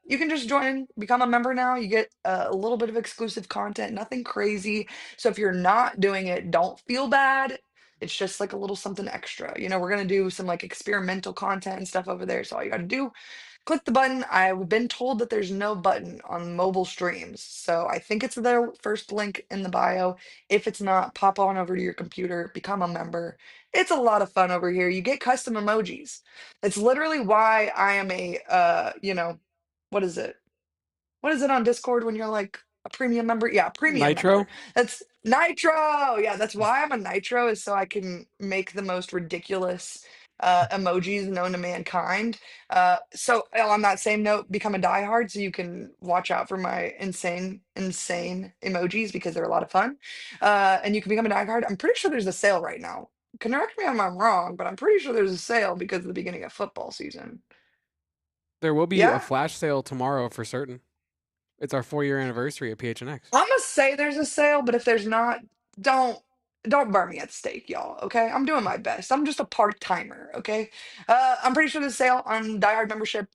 you can just join, become a member now. You get a little bit of exclusive content, nothing crazy. So if you're not doing it, don't feel bad. It's just like a little something extra. We're gonna do some like experimental content and stuff over there. So all you gotta do, click the button. I've been told that there's no button on mobile streams. So I think it's their first link in the bio. If it's not, pop on over to your computer, become a member. It's a lot of fun over here. You get custom emojis. It's literally why I am what is it? What is it on Discord when you're like a premium member? Yeah, premium member. Nitro. That's Nitro. Yeah, that's why I'm a Nitro, is so I can make the most ridiculous emojis known to mankind. So on that same note, become a diehard so you can watch out for my insane emojis because they're a lot of fun. And you can become a diehard. I'm pretty sure there's a sale right now. Correct me if I'm wrong, but I'm pretty sure there's a sale because of the beginning of football season. There will be a Yeah? flash sale tomorrow for certain. It's our 4-year anniversary of PHNX. I'm gonna say there's a sale, but if there's not, don't don't burn me at the stake, y'all. Okay, I'm doing my best. I'm just a part timer. Okay, I'm pretty sure there's a sale on Die Hard membership.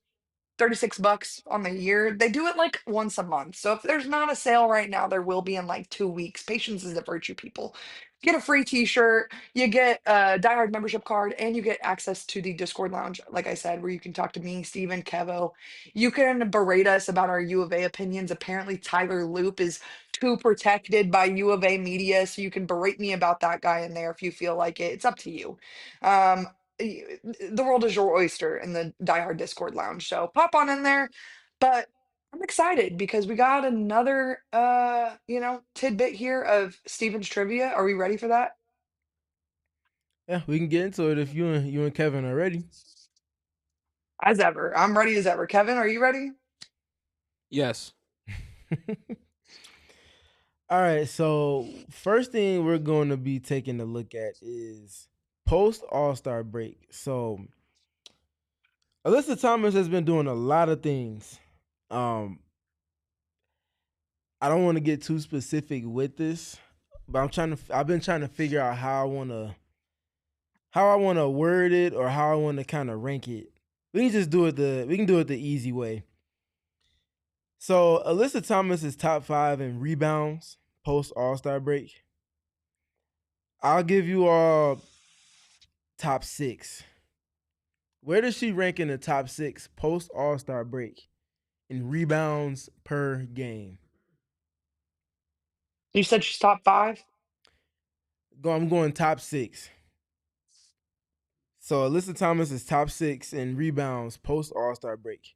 $36 on the year. They do it like once a month. So if there's not a sale right now, there will be in like 2 weeks. Patience is a virtue, people. You get a free t-shirt, you get a diehard membership card, and you get access to the Discord lounge, like I said, where you can talk to me, Steven, Kevo. You can berate us about our U of A opinions. Apparently, Tyler Loop is too protected by U of A media, so you can berate me about that guy in there if you feel like it. It's up to you. Um, the world is your oyster in the Die Hard Discord lounge. So pop on in there. But I'm excited because we got another tidbit here of Steven's trivia. Are we ready for that? Yeah, we can get into it if you and Kevin are ready. As ever. I'm ready as ever. Kevin, are you ready? Yes. All right, so first thing we're going to be taking a look at is post All Star break. So Alyssa Thomas has been doing a lot of things. Um, I don't want to get too specific with this, but I've been trying to figure out how I want to word it or how I want to kind of rank it. We can do it the easy way. So Alyssa Thomas is top 5 in rebounds post All Star break. I'll give you all top 6. Where does she rank in the top 6 post All Star break in rebounds per game? You said she's top 5. I'm going top 6. So Alyssa Thomas is top 6 in rebounds post All Star break.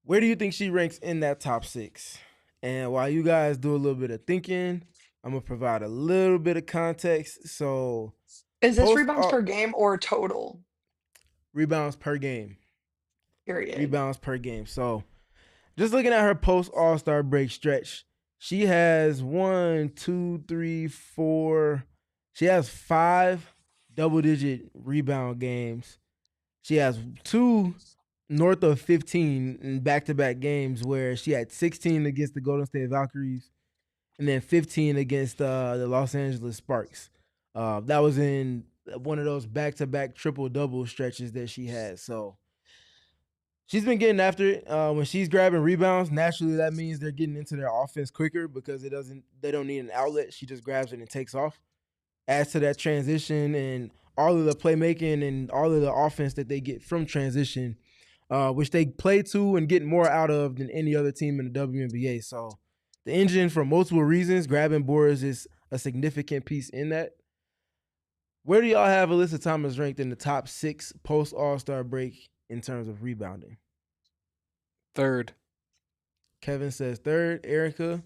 Where do you think she ranks in that top 6? And while you guys do a little bit of thinking, I'm gonna provide a little bit of context. So Is this post rebounds per game or total? rebounds per game. Period. Rebounds per game. So just looking at her post All Star break stretch, she has 1, 2, 3, 4. She has 5 double digit rebound games. She has 2 north of 15 in back to back games where she had 16 against the Golden State Valkyries and then 15 against the Los Angeles Sparks. That was in one of those back-to-back triple-double stretches that she had. So she's been getting after it. When she's grabbing rebounds, naturally that means they're getting into their offense quicker because they don't need an outlet. She just grabs it and takes off. Adds to that transition and all of the playmaking and all of the offense that they get from transition, which they play to and get more out of than any other team in the WNBA. So the engine, for multiple reasons, grabbing boards is a significant piece in that. Where do y'all have Alyssa Thomas ranked in the top 6 post All-Star break in terms of rebounding? Third. Kevin says third. Erica?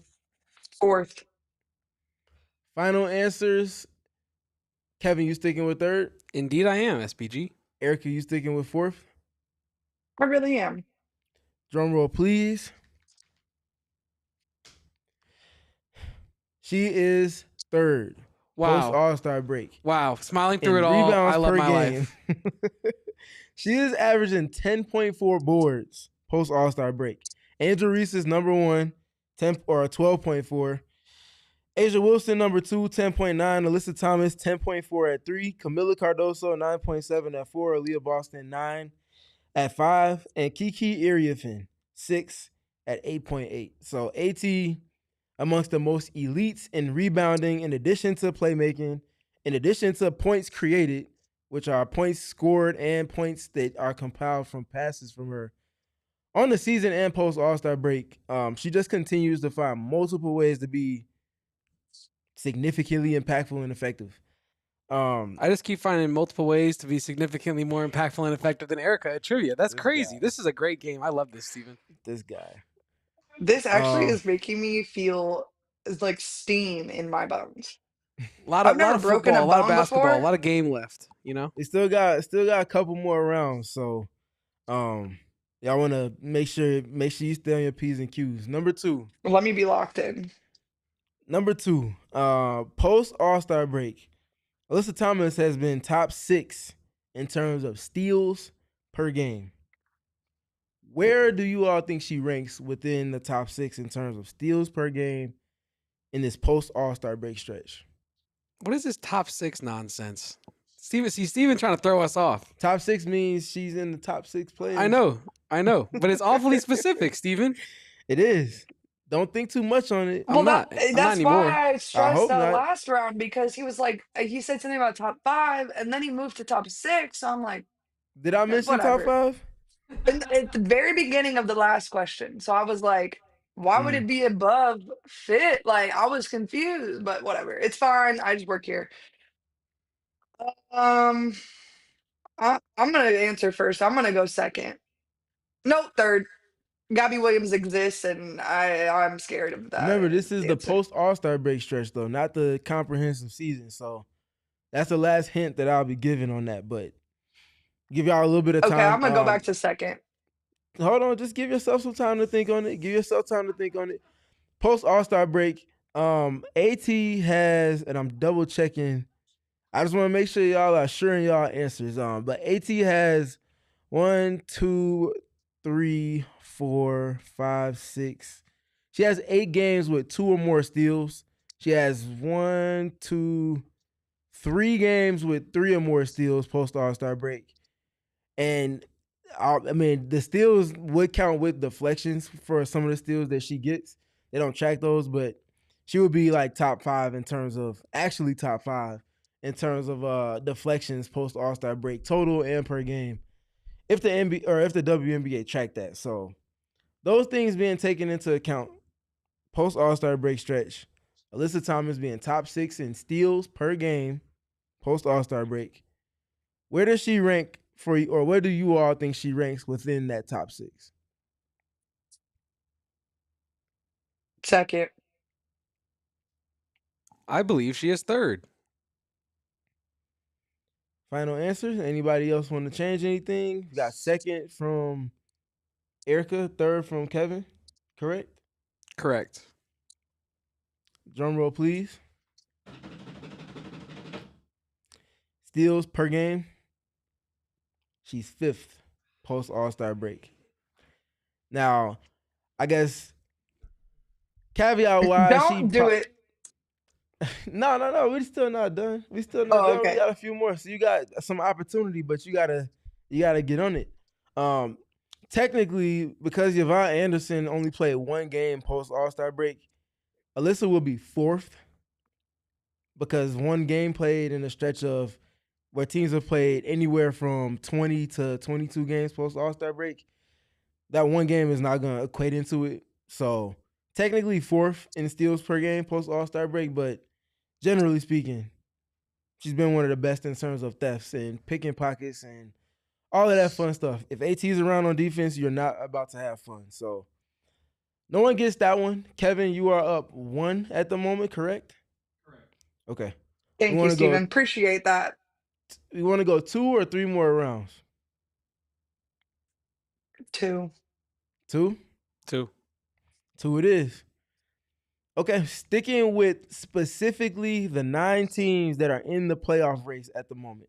Fourth. Final answers. Kevin, you sticking with third? Indeed, I am, SPG. Erica, you sticking with fourth? I really am. Drum roll, please. She is third. Wow. Post All-Star break. Wow. Smiling through it all. I love my life. She is averaging 10.4 boards post All-Star break. Angel Reese is number 1, 12.4. Asia Wilson, number 2, 10.9. Alyssa Thomas, 10.4 at 3. Camila Cardoso, 9.7 at 4. Aaliyah Boston, 9 at 5. And Kiki Iriafen, 6 at 8.8. So AT amongst the most elites in rebounding, in addition to playmaking, in addition to points created, which are points scored and points that are compiled from passes from her on the season and post All-Star break. She just continues to find multiple ways to be significantly impactful and effective. I just keep finding multiple ways to be significantly more impactful and effective than Erica at trivia. That's crazy. This is a great game. I love this, Steven. This guy. This actually is making me feel like steam in my bones. I've never of broken football, a a lot of bone basketball, before. a lot of game left, you know? They still got a couple more rounds, so y'all want to make sure you stay on your P's and Q's. Number 2. Let me be locked in. Number 2, post All-Star break, Alyssa Thomas has been top 6 in terms of steals per game. Where do you all think she ranks within the top 6 in terms of steals per game in this post All-Star break stretch? What is this top 6 nonsense? Steven trying to throw us off. Top 6 means she's in the top 6 players. I know, but it's awfully specific, Steven. It is. Don't think too much on it. Well, not that's anymore. why I stressed hope the not. last round, because he was like, he said something about top 5, and then he moved to top 6. So I'm like, Did I mention whatever. top 5? At the very beginning of the last question. So I was like, why would it be above fit? Like, I was confused, but whatever. It's fine. I just work here. I'm gonna answer first. I'm gonna go second. No, third. Gabby Williams exists, and I'm scared of that. Remember, this is the answer. post All-Star break stretch, though, not the comprehensive season. So that's the last hint that I'll be giving on that. But give y'all a little bit of time. Okay, I'm gonna go back to second. Hold on, just give yourself some time to think on it. Post All-Star break, AT has, and I'm double checking. I just want to make sure y'all are sure in y'all answers. But AT has 1, 2, 3, 4, 5, 6. She has 8 games with 2 or more steals. She has 1, 2, 3 games with 3 or more steals post All-Star break. And I mean, the steals would count with deflections for some of the steals that she gets. They don't track those, but she would be like top 5 in terms of deflections post All-Star break, total and per game, if the WNBA tracked that. So those things being taken into account, post All-Star break stretch, Alyssa Thomas being top 6 in steals per game post All-Star break. Where does she rank for you, or where do you all think she ranks within that top 6? Second. I believe she is third. Final answers. Anybody else want to change anything? We got second from Erica, third from Kevin. Correct? Correct. Drum roll, please. Steals per game. She's 5th post All-Star break. Now, I guess caveat wise, Don't do it. No. We're still not done. We still not Oh, done. We okay. got a few more. So you got some opportunity, but you gotta get on it. Technically, because Yvonne Anderson only played one game post All-Star break, Alyssa will be fourth because one game played in a stretch of where teams have played anywhere from 20 to 22 games post All-Star break. That one game is not going to equate into it. So technically fourth in steals per game post All-Star break, but generally speaking, she's been one of the best in terms of thefts and picking pockets and all of that fun stuff. If AT's around on defense, you're not about to have fun. So no one gets that one. Kevin, you are up 1 at the moment, correct? Correct. Okay. We Thank you, want to Steven. go. Appreciate that. We want to go 2 or 3 more rounds. 2. 2. 2. 2 it is. Okay, sticking with specifically the 9 teams that are in the playoff race at the moment.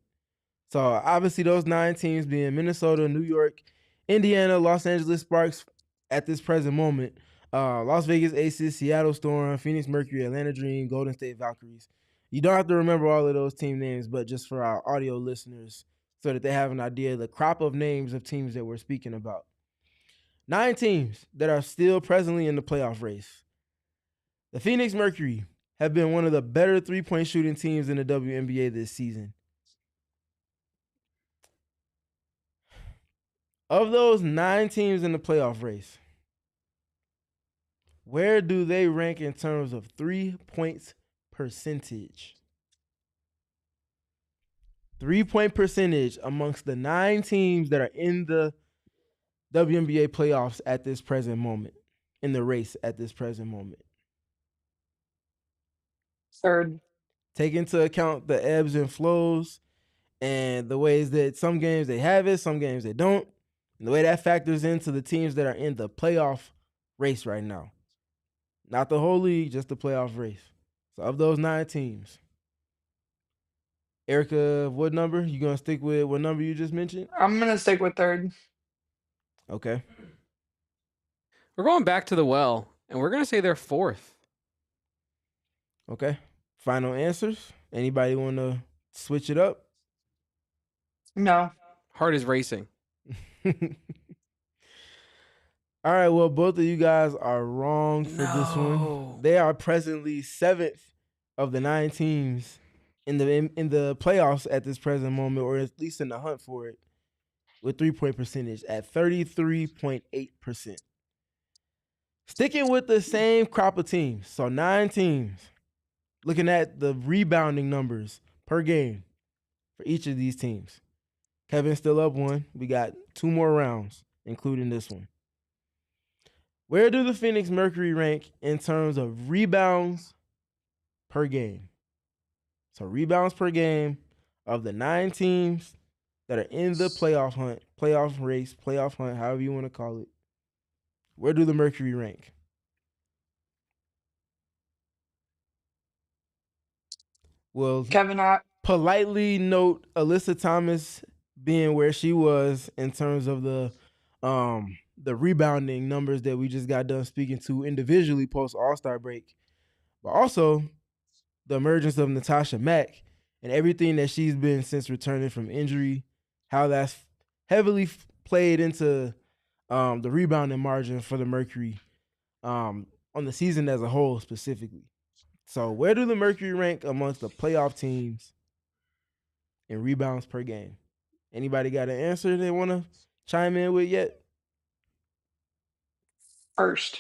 So obviously those 9 teams being Minnesota, New York, Indiana, Los Angeles Sparks at this present moment, Las Vegas Aces, Seattle Storm, Phoenix Mercury, Atlanta Dream, Golden State Valkyries. You don't have to remember all of those team names, but just for our audio listeners so that they have an idea of the crop of names of teams that we're speaking about. 9 teams that are still presently in the playoff race. The Phoenix Mercury have been one of the better three-point shooting teams in the WNBA this season. Of those 9 teams in the playoff race, where do they rank in terms of 3-point percentage? 3-point percentage amongst the 9 teams that are in the WNBA playoffs at this present moment, in the race at this present moment. 3rd. Take into account the ebbs and flows and the ways that some games they have it, some games they don't, and the way that factors into the teams that are in the playoff race right now. Not the whole league, just the playoff race. So of those 9 teams, Erica, what number? You gonna stick with what number you just mentioned? I'm going to stick with 3rd. Okay. We're going back to the well, and we're going to say they're 4th. Okay. Final answers? Anybody want to switch it up? No. Heart is racing. All right, well, both of you guys are wrong for this one. No. They are presently 7th of the 9 teams in the playoffs at this present moment, or at least in the hunt for it, with 3-point percentage at 33.8%. Sticking with the same crop of teams, so 9 teams, looking at the rebounding numbers per game for each of these teams. Kevin's still up 1. We got 2 more rounds, including this one. Where do the Phoenix Mercury rank in terms of rebounds per game? So rebounds per game of the 9 teams that are in the playoff hunt, playoff race, playoff hunt, however you want to call it. Where do the Mercury rank? Well, Kevin, politely note Alyssa Thomas being where she was in terms of the rebounding numbers that we just got done speaking to individually post All-Star break, but also the emergence of Natasha Mack and everything that she's been since returning from injury, how that's heavily played into the rebounding margin for the Mercury on the season as a whole specifically. So where do the Mercury rank amongst the playoff teams in rebounds per game? Anybody got an answer they want to chime in with yet? 1st.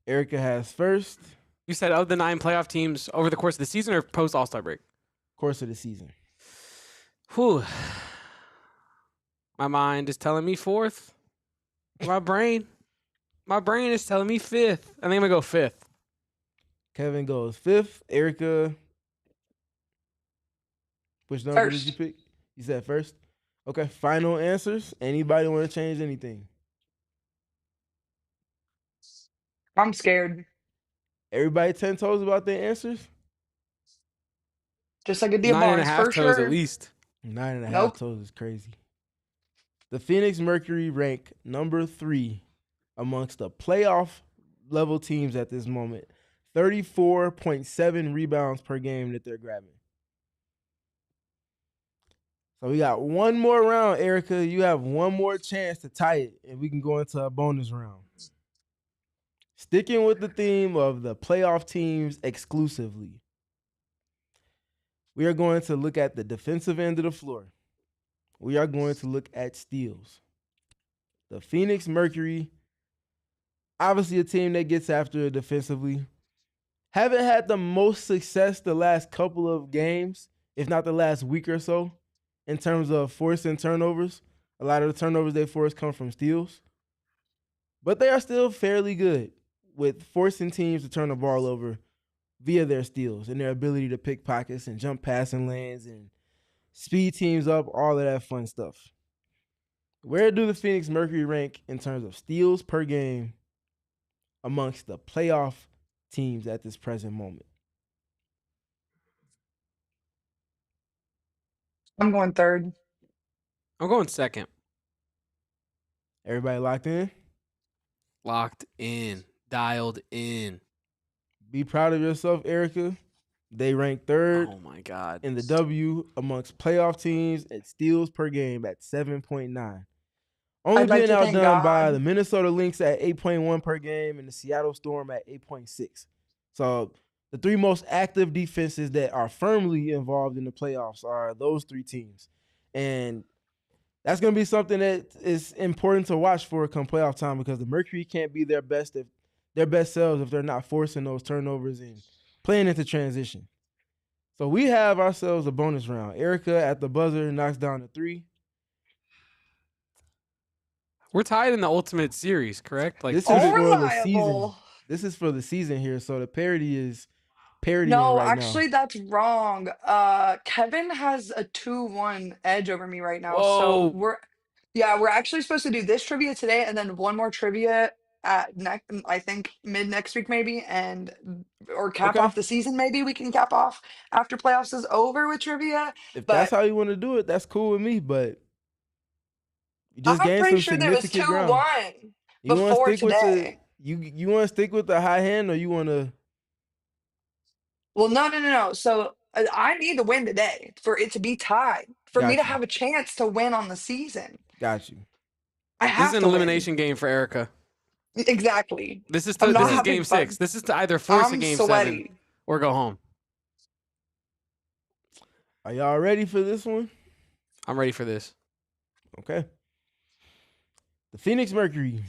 Erica has first. You said of the 9 playoff teams over the course of the season or post All-Star break? Course of the season. Whew. My mind is telling me 4th. My brain is telling me 5th. I think I'm going to go 5th. Kevin goes 5th. Erica, which number did 1st. you pick? You said 1st? Okay, final answers. Anybody want to change anything? I'm scared. Everybody 10 toes about their answers? Just like a Dia 9.5 Barnes, for toes sure. at least. 9.5 Nope. toes is crazy. The Phoenix Mercury rank number 3 amongst the playoff level teams at this moment. 34.7 rebounds per game that they're grabbing. So we got one more round, Erica. You have one more chance to tie it, and we can go into a bonus round. Sticking with the theme of the playoff teams exclusively, we are going to look at the defensive end of the floor. We are going to look at steals. The Phoenix Mercury, obviously a team that gets after it defensively, haven't had the most success the last couple of games, if not the last week or so, in terms of forcing turnovers. A lot of the turnovers they force come from steals. But they are still fairly good with forcing teams to turn the ball over via their steals and their ability to pick pockets and jump passing lanes and speed teams up, all of that fun stuff. Where do the Phoenix Mercury rank in terms of steals per game amongst the playoff teams at this present moment? I'm going third. I'm going second. Everybody locked in? Locked in. Dialed in. Be proud of yourself, Erica. They rank third Oh my God. in the W amongst playoff teams at steals per game at 7.9. Only I'd like being to thank outdone by God. the Minnesota Lynx at 8.1 per game and the Seattle Storm at 8.6. So the three most active defenses that are firmly involved in the playoffs are those three teams. And that's going to be something that is important to watch for come playoff time, because the Mercury can't be their best selves if they're not forcing those turnovers and playing into transition. So we have ourselves a bonus round. Erica at the buzzer knocks down a 3. We're tied in the Ultimate Series, correct? Like This is All for the season. reliable. This is for the season here, so the parity is parodying No, right actually, that's wrong. Kevin has a 2-1 edge over me right now. So Whoa. we're actually supposed to do this trivia today and then one more trivia at next, I think mid next week maybe, or now. cap Okay. off the season. Maybe we can cap off after playoffs is over with trivia. If that's But how you want to do it, that's cool with me, but you just I'm gained pretty some sure there was significant ground. 2-1 You want to before stick with today. you want to stick with the high hand, or you want to? Well, no. So I need to win today for it to be tied, for me to Got you. have a chance to win on the season. Got you. I This is have an to win. elimination game for Erica. Exactly. This is I'm not game having 6. fun. This is to either force a I'm game 7 sweaty. or go home. Are y'all ready for this one? I'm ready for this. Okay. The Phoenix Mercury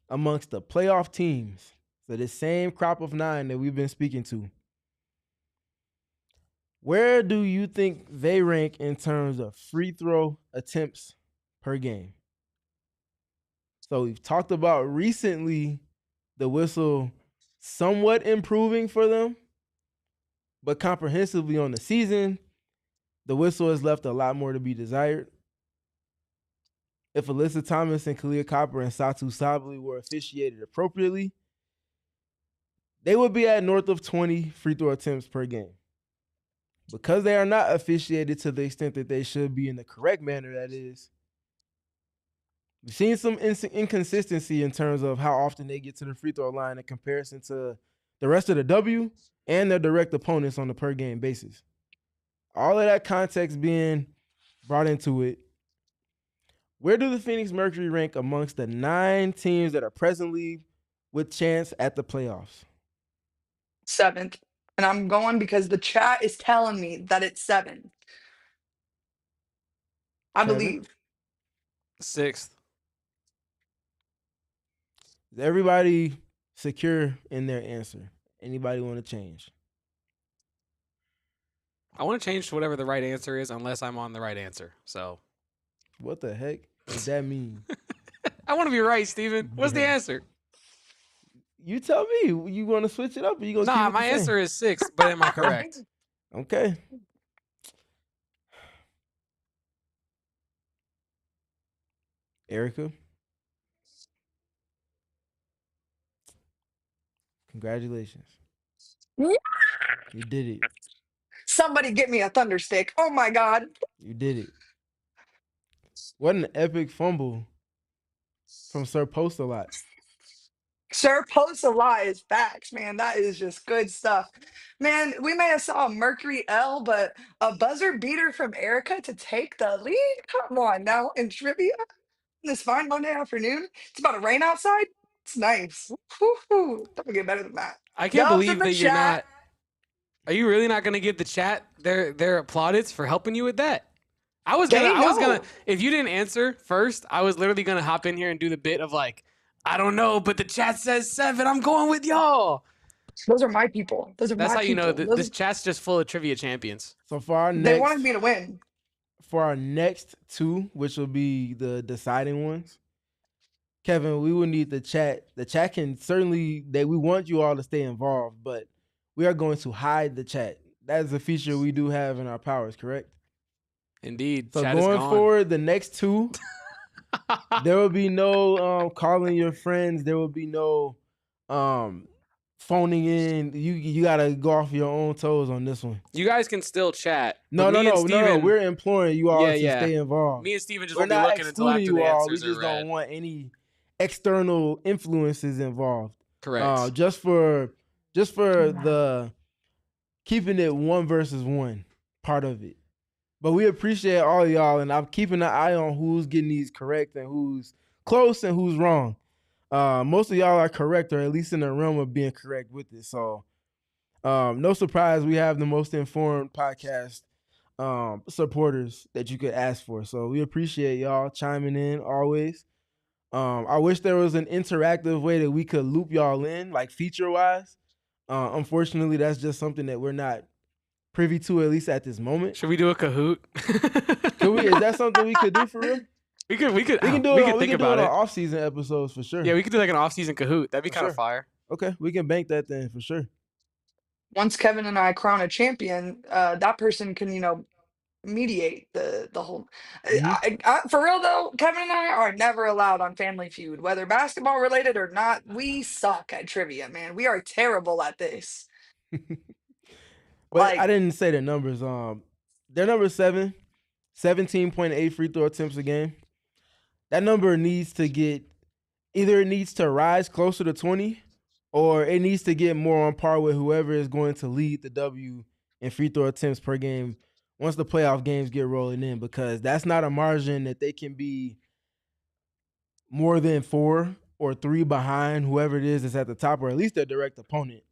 amongst the playoff teams, so this same crop of 9 that we've been speaking to, where do you think they rank in terms of free throw attempts per game? So we've talked about recently the whistle somewhat improving for them, but comprehensively on the season, the whistle has left a lot more to be desired. If Alyssa Thomas and Kalia Copper and Satu Sabli were officiated appropriately, they would be at north of 20 free throw attempts per game. Because they are not officiated to the extent that they should be in the correct manner, that is, we've seen some inconsistency in terms of how often they get to the free throw line in comparison to the rest of the W and their direct opponents on a per game basis. All of that context being brought into it, where do the Phoenix Mercury rank amongst the 9 teams that are presently with chance at the playoffs? 7th. And I'm going because the chat is telling me that it's 7. I Kevin? believe. 6th. Is everybody secure in their answer? Anybody want to change? I want to change to whatever the right answer is, unless I'm on the right answer. So What the heck does that mean? I want to be right, Steven. What's the answer? You tell me. You want to switch it up, or you gonna Nah, keep it my the same? answer is 6, but am I correct? Okay. Erica, congratulations. You did it. Somebody get me a thunder stick. Oh my God. You did it. What an epic fumble from Sir Post-a-Lot. Sir posts a lie is facts, man. That is just good stuff. Man, we may have saw a Mercury L, but a buzzer beater from Erica to take the lead? Come on now. In trivia this fine Monday afternoon, it's about to rain outside. It's nice. Woo-hoo. Don't get better than that. I can't Dubs in believe the that you're chat. not. Are you really not going to give the chat their plaudits for helping you with that? I was gonna. No. If you didn't answer first, I was literally gonna hop in here and do the bit of like, I don't know, but the chat says 7. I'm going with y'all. Those are my people. Those are That's my how you know people. that this chat's just full of trivia champions. So for our They wanted next me to win. two, which will be the deciding ones, Kevin, we will need the chat. The chat can certainly we want you all to stay involved, but we are going to hide the chat. That is a feature we do have in our powers, correct? Indeed. So Chat going is gone. forward, the next two, there will be no calling your friends. There will be no phoning in. You gotta go off your own toes on this one. You guys can still chat. No. We're imploring you all to stay involved. Me and Steven just We're won't be not looking until excluding after you the all. We answers just are don't read. want any external influences involved. Correct. Just for the keeping it 1 versus 1 part of it. But we appreciate all of y'all, and I'm keeping an eye on who's getting these correct and who's close and who's wrong. Most of y'all are correct, or at least in the realm of being correct with it. So no surprise, we have the most informed podcast supporters that you could ask for. So we appreciate y'all chiming in always. I wish there was an interactive way that we could loop y'all in, like feature wise. Unfortunately, that's just something that we're not privy to, at least at this moment. Should we do a Kahoot? Could we? Is that something we could do for real? We could We can do it on off-season episodes for sure. Yeah, we could do like an off-season Kahoot. That'd be kind of sure. fire. Okay, we can bank that then for sure. Once Kevin and I crown a champion, that person can, mediate the whole. For real though, Kevin and I are never allowed on Family Feud, whether basketball related or not. We suck at trivia, man. We are terrible at this. But I didn't say the numbers. They're number 7, 17.8 free throw attempts a game. That number needs to get either it needs to rise closer to 20, or it needs to get more on par with whoever is going to lead the W in free throw attempts per game once the playoff games get rolling in, because that's not a margin that they can be more than 4 or 3 behind whoever it is that's at the top, or at least their direct opponent.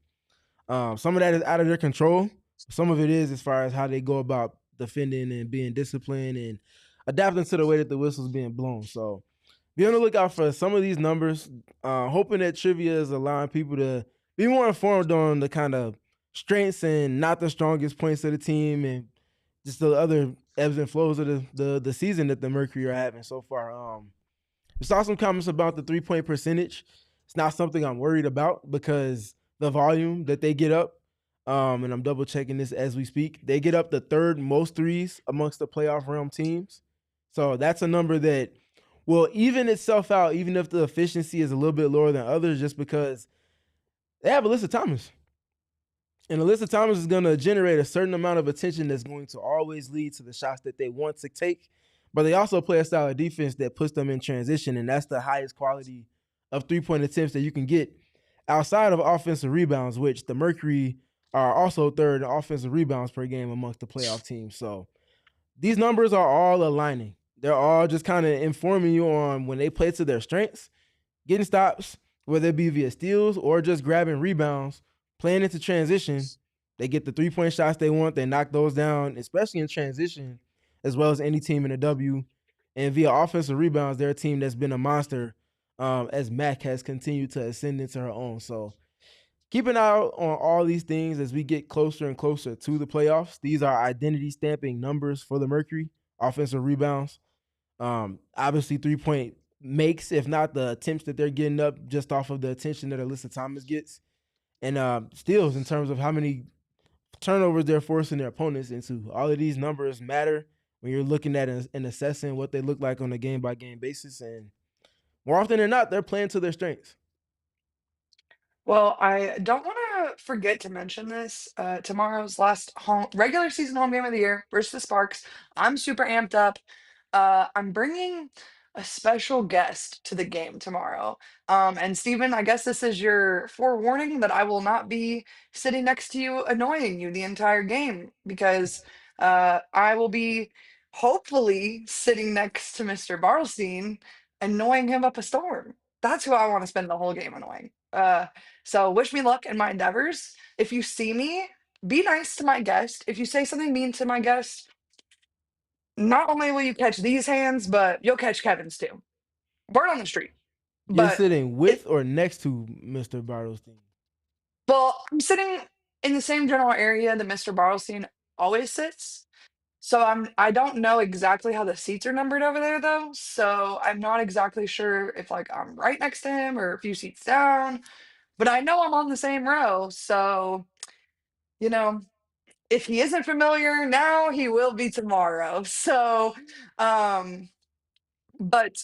Some of that is out of their control. Some of it is as far as how they go about defending and being disciplined and adapting to the way that the whistle's being blown. So be on the lookout for some of these numbers. Hoping that trivia is allowing people to be more informed on the kind of strengths and not the strongest points of the team, and just the other ebbs and flows of the season that the Mercury are having so far. We saw some comments about the 3-point percentage. It's not something I'm worried about because the volume that they get up, and I'm double checking this as we speak, they get up the 3rd most threes amongst the playoff realm teams. So that's a number that will even itself out, even if the efficiency is a little bit lower than others, just because they have Alyssa Thomas. And Alyssa Thomas is going to generate a certain amount of attention that's going to always lead to the shots that they want to take. But they also play a style of defense that puts them in transition, and that's the highest quality of 3-point attempts that you can get outside of offensive rebounds, which the Mercury are also 3rd in offensive rebounds per game amongst the playoff teams. So these numbers are all aligning. They're all just kind of informing you on when they play to their strengths, getting stops, whether it be via steals or just grabbing rebounds, playing into transition. They get the 3-point shots they want. They knock those down, especially in transition, as well as any team in the W. And via offensive rebounds, they're a team that's been a monster as Mac has continued to ascend into her own. So keep an eye out on all these things as we get closer and closer to the playoffs. These are identity stamping numbers for the Mercury, offensive rebounds. Obviously 3-point makes, if not the attempts that they're getting up just off of the attention that Alyssa Thomas gets. And steals in terms of how many turnovers they're forcing their opponents into. All of these numbers matter when you're looking at and assessing what they look like on a game-by-game basis. And more often than not, they're playing to their strengths. Well, I don't want to forget to mention this. Tomorrow's last regular season home game of the year versus the Sparks. I'm super amped up. I'm bringing a special guest to the game tomorrow. And Steven, I guess this is your forewarning that I will not be sitting next to you annoying you the entire game because I will be hopefully sitting next to Mr. Barlstein, annoying him up a storm. That's who I want to spend the whole game annoying. So wish me luck in my endeavors. If you see me, be nice to my guest. If you say something mean to my guest, not only will you catch these hands, but you'll catch Kevin's too. Word on the street. You're But sitting if with or next to Mr. Bartlestein? well, I'm sitting in the same general area that Mr. Barlstein always sits. So I don't know exactly how the seats are numbered over there though. So I'm not exactly sure if like I'm right next to him or a few seats down. But I know I'm on the same row. So, you know, if he isn't familiar now, he will be tomorrow. So um but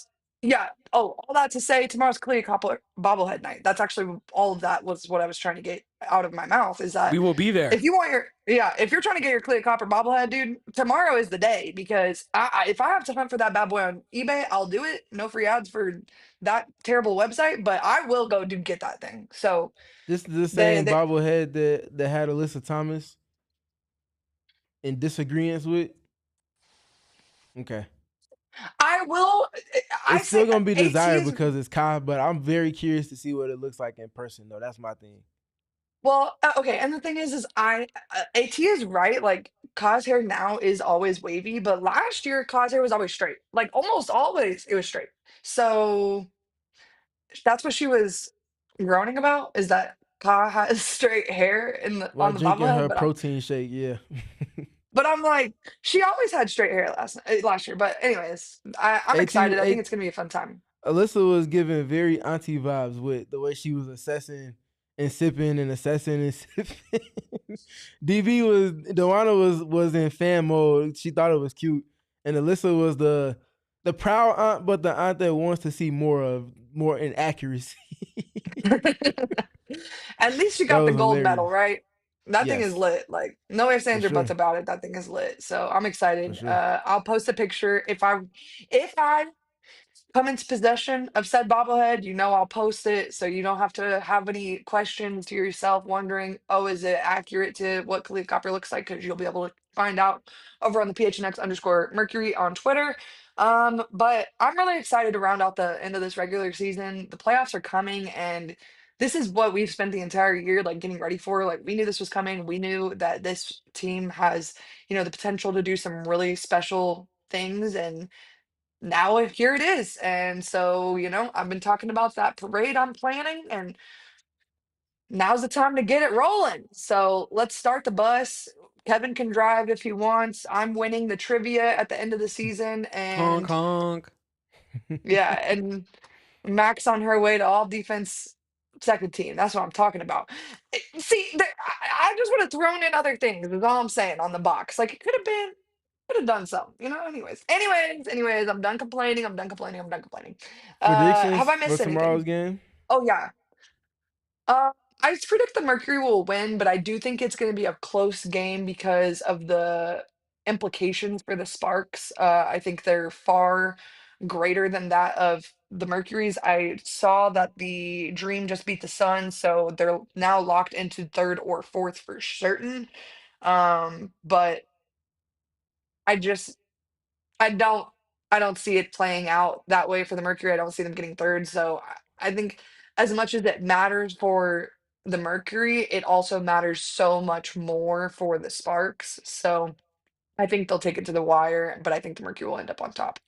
yeah, oh, all that to say, tomorrow's Cleocopter bobblehead night. That's actually all of that was what I was trying to get out of my mouth is that We will be there. if you want your yeah, if you're trying to get your Cleocopter bobblehead, dude, tomorrow is the day because if I have to hunt for that bad boy on eBay, I'll do it. No free ads for that terrible website, but I will go do get that thing. So This is the they, same they bobblehead that had Alyssa Thomas in disagreements with. Okay. I will. I It's say still gonna be AT desired is because it's Kai, but I'm very curious to see what it looks like in person. Though that's my thing. well, okay. And the thing is I AT is right. Like Kai's hair now is always wavy, but last year Kai's hair was always straight. Like almost always, it was straight. So that's what she was groaning about is that Kai has straight hair in the While on the drinking bobblehead, her protein shake, yeah. but I'm like she always had straight hair last year. But anyways, I'm At excited. I think it's gonna be a fun time. Alyssa was giving very auntie vibes with the way she was assessing and sipping and assessing and sipping. DB was Dewana was in fan mode. She thought it was cute, and Alyssa was the proud aunt, but the aunt that wants to see more inaccuracy. At least you That got the was gold medal, hilarious. right? That thing is Yes, lit. Like no ifs, for ands, or buts sure, about it. That thing is lit. So I'm for excited. sure. I'll post a picture if I come into possession of said bobblehead, I'll post it so you don't have to have any questions to yourself wondering, oh, is it accurate to what Khalif Copper looks like? Because you'll be able to find out over on the PHNX_Mercury on Twitter. But I'm really excited to round out the end of this regular season. The playoffs are coming, and this is what we've spent the entire year like getting ready for. Like we knew this was coming. We knew that this team has, the potential to do some really special things and now here it is. And so, I've been talking about that parade I'm planning, and now's the time to get it rolling. So let's start the bus. Kevin can drive if he wants. I'm winning the trivia at the end of the season. Honk And honk. yeah, and Max on her way to all defense second team. That's what I'm talking about. See, I just would have thrown in other things, is all I'm saying on the box. Like it could have done something, anyways, I'm done complaining. I'm done complaining. Have Predictions I for missed tomorrow's anything? game? Oh yeah. Uh, I just predict the Mercury will win, but I do think it's going to be a close game because of the implications for the Sparks. I think they're far greater than that of the Mercury's. I saw that the Dream just beat the Sun, so they're now locked into third or fourth for certain. But I just I don't I don't see it playing out that way for the Mercury. I don't see them getting third. So I think as much as it matters for the Mercury, it also matters so much more for the Sparks. So I think they'll take it to the wire, but I think the Mercury will end up on top.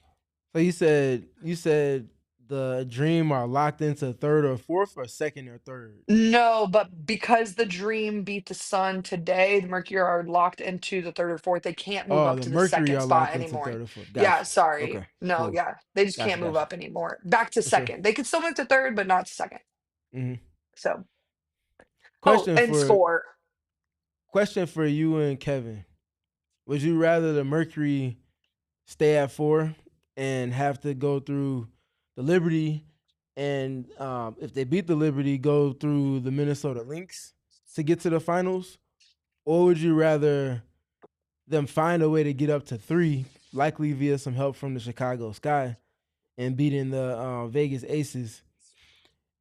So you said the Dream are locked into third or fourth or second or third. No, but because the Dream beat the Sun today, the Mercury are locked into the third or fourth. They can't move Oh, up the to the Mercury second are spot locked into anymore. third or fourth. Yeah, Gotcha. sorry. Okay, No, cool. yeah. They just Gotcha, can't move gotcha. up anymore. Back to For sure. second. They could still move to third, but not to second. hmm So, oh, Question and for score. question for you and Kevin. Would you rather the Mercury stay at 4 and have to go through the Liberty, and if they beat the Liberty, go through the Minnesota Lynx to get to the finals, or would you rather them find a way to get up to 3, likely via some help from the Chicago Sky, and beating the Vegas Aces,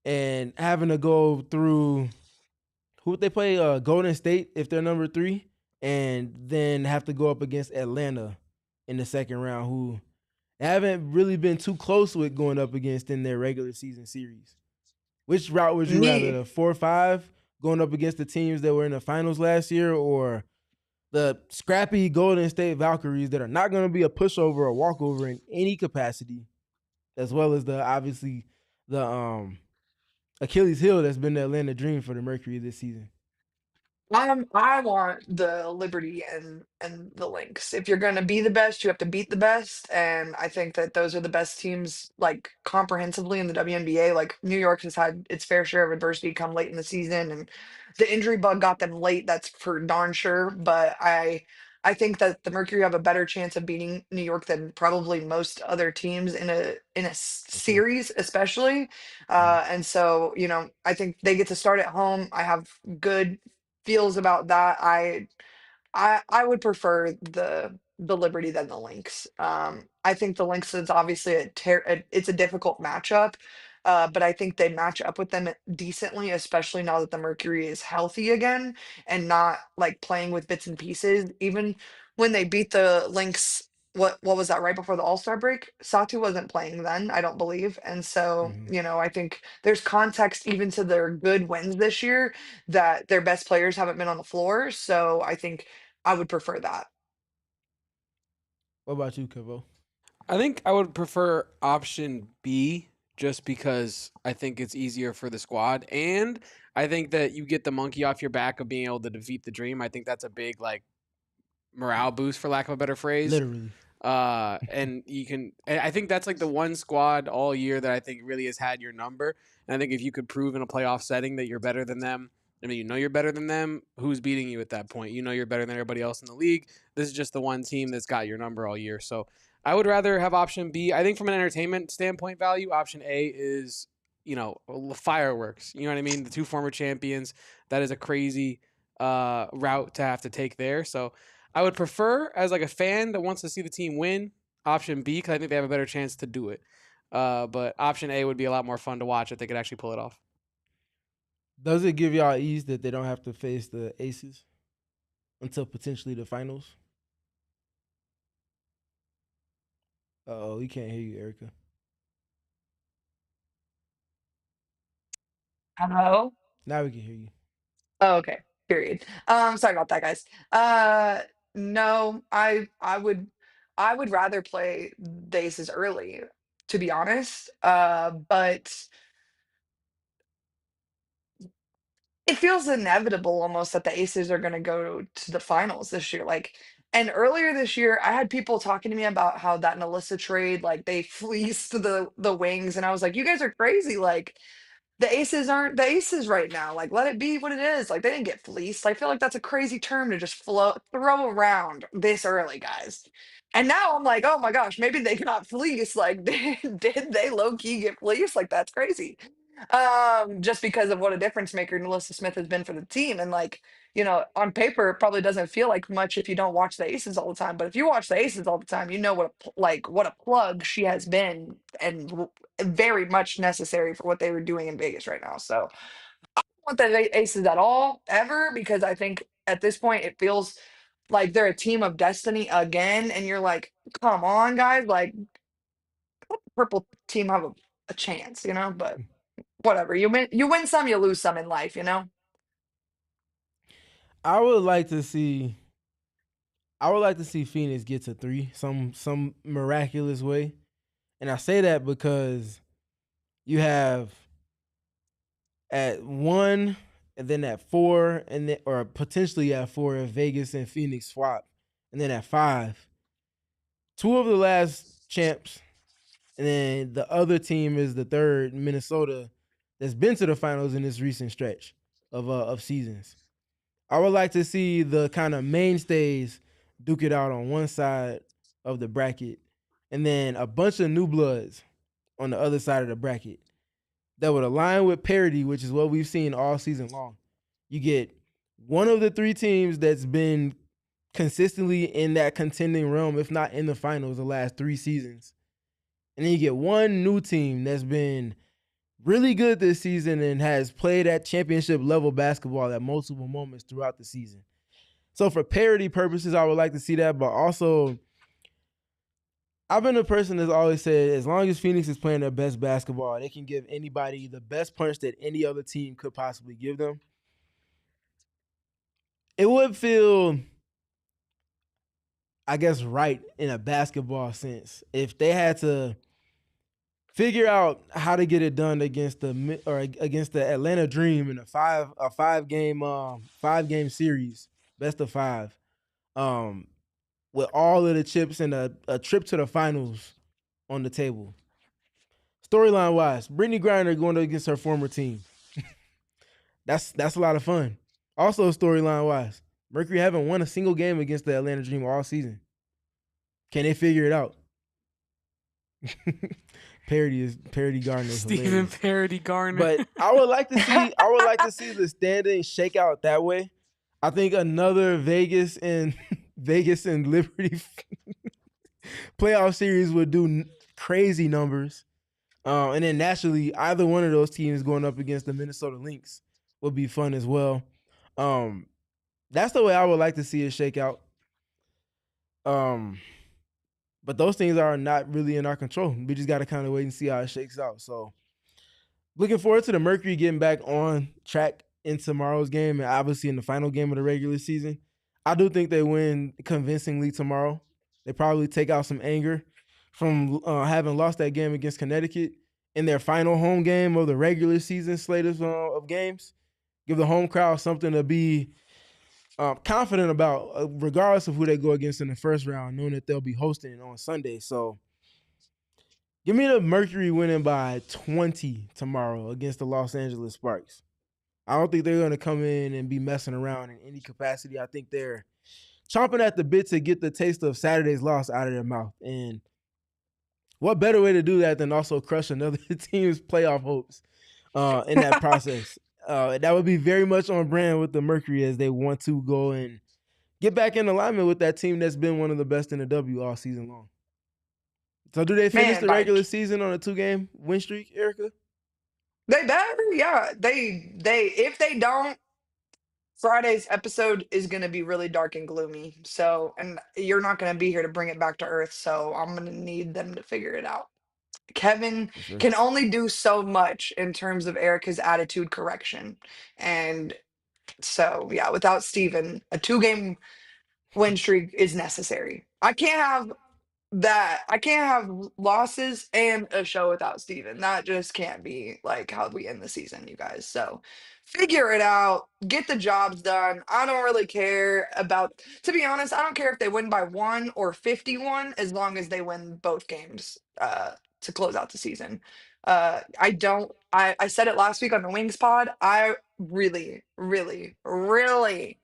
and having to go through who would they play? Golden State if they're number 3, and then have to go up against Atlanta in the second round, who haven't really been too close with going up against in their regular season series. Which route would you rather, Me, the 4-5 going up against the teams that were in the finals last year, or the scrappy Golden State Valkyries that are not going to be a pushover or walkover in any capacity, as well as the obviously the Achilles heel that's been the Atlanta Dream for the Mercury this season? I want the Liberty and the Lynx. If you're gonna be the best, you have to beat the best, and I think that those are the best teams, like comprehensively in the WNBA. Like New York has had its fair share of adversity come late in the season, and the injury bug got them late. That's for darn sure. But I think that the Mercury have a better chance of beating New York than probably most other teams in a For sure. series, especially. Mhm. And so I think they get to start at home. I have good feels about that. I would prefer the Liberty than the Lynx. I think the Lynx is obviously it's a difficult matchup, but I think they match up with them decently, especially now that the Mercury is healthy again and not like playing with bits and pieces. Even when they beat the Lynx, what was that right before the All-Star break? Satu wasn't playing then, I don't believe, and so Mhm. I think there's context even to their good wins this year that their best players haven't been on the floor. So I think I would prefer that. What about you, Kevo? I think I would prefer option B just because I think it's easier for the squad, and I think that you get the monkey off your back of being able to defeat the dream. I think that's a big like morale boost, for lack of a better phrase. Literally. And you can, I think that's like the one squad all year that I think really has had your number. And I think if you could prove in a playoff setting that you're better than them, I mean, you're better than them, who's beating you at that point? You're better than everybody else in the league. This is just the one team that's got your number all year. So I would rather have option B. I think from an entertainment standpoint value, option A is, fireworks. You know what I mean? The two former champions. That is a crazy route to have to take there. So I would prefer, as like a fan that wants to see the team win, option B because I think they have a better chance to do it. But option A would be a lot more fun to watch if they could actually pull it off. Does it give y'all ease that they don't have to face the Aces until potentially the finals? Oh, we can't hear you, Erica. Hello. Now we can hear you. Oh, okay. Period. Sorry about that, guys. No, I would rather play the Aces early, to be honest. But it feels inevitable almost that the Aces are going to go to the finals this year. Like, and earlier this year, I had people talking to me about how that Alyssa trade, like they fleeced the Wings, and I was like, you guys are crazy. Like, the Aces aren't the Aces right now. Like, let it be what it is. Like, they didn't get fleeced. I feel like that's a crazy term to just throw around this early, guys. And now I'm like, oh my gosh, maybe they got fleeced. Like, did they low key get fleeced? Like, that's crazy. Just because of what a difference maker Alyssa Smith has been for the team. And like, on paper, it probably doesn't feel like much if you don't watch the Aces all the time. But if you watch the Aces all the time, you know what a plug she has been, and very much necessary for what they were doing in Vegas right now. So I don't want the Aces at all ever, because I think at this point it feels like they're a team of destiny again, and you're like, come on, guys, like purple team have a chance, but whatever. You win some, you lose some in life. I would like to see. I would like to see Phoenix get to 3 some miraculous way, and I say that because you have at 1, and then at 4, and then or potentially at 4 if Vegas and Phoenix swap, and then at 5, 2 of the last champs, and then the other team is the third, Minnesota, that's been to the finals in this recent stretch of seasons. I would like to see the kind of mainstays duke it out on one side of the bracket, and then a bunch of new bloods on the other side of the bracket that would align with parity, which is what we've seen all season long. You get one of the 3 teams that's been consistently in that contending realm, if not in the finals, the last 3 seasons, And then you get one new team that's been really good this season and has played at championship level basketball at multiple moments throughout the season. So for parity purposes, I would like to see that, but also I've been a person that's always said as long as Phoenix is playing their best basketball, they can give anybody the best punch that any other team could possibly give them. It would feel, I guess, right in a basketball sense if they had to figure out how to get it done against the Atlanta Dream in a five game series, best of five, with all of the chips and a trip to the finals on the table. Storyline wise, Brittany Griner going against her former team. That's a lot of fun. Also, storyline wise, Mercury haven't won a single game against the Atlanta Dream all season. Can they figure it out? Parody Gardner. Stephen Parody Gardner. But I would like to see the standings shake out that way. I think another Vegas and Liberty playoff series would do crazy numbers. And then naturally, either one of those teams going up against the Minnesota Lynx would be fun as well. That's the way I would like to see it shake out. But those things are not really in our control. We just got to kind of wait and see how it shakes out. So looking forward to the Mercury getting back on track in tomorrow's game and obviously in the final game of the regular season. I do think they win convincingly tomorrow. They probably take out some anger from having lost that game against Connecticut in their final home game of the regular season slate of games. Give the home crowd something to be confident about, regardless of who they go against in the first round, knowing that they'll be hosting on Sunday. So give me the Mercury winning by 20 tomorrow against the Los Angeles Sparks. I don't think they're going to come in and be messing around in any capacity. I think they're chomping at the bit to get the taste of Saturday's loss out of their mouth. And what better way to do that than also crush another team's playoff hopes in that process? That would be very much on brand with the Mercury as they want to go and get back in alignment with that team that's been one of the best in the W all season long. So do they finish the regular season on a 2-game win streak, Erica? They better, yeah. They if they don't, Friday's episode is going to be really dark and gloomy. So, and you're not going to be here to bring it back to earth. So I'm going to need them to figure it out. Kevin can only do so much in terms of Erica's attitude correction. And so, yeah, without Steven, a 2-game win streak is necessary. I can't have losses and a show without Steven. That just can't be like how we end the season, you guys. So figure it out, get the jobs done. I don't really care about, to be honest, I don't care if they win by 1 or 51 as long as they win both games to close out the season. I said it last week on the Wings pod. I really, really, really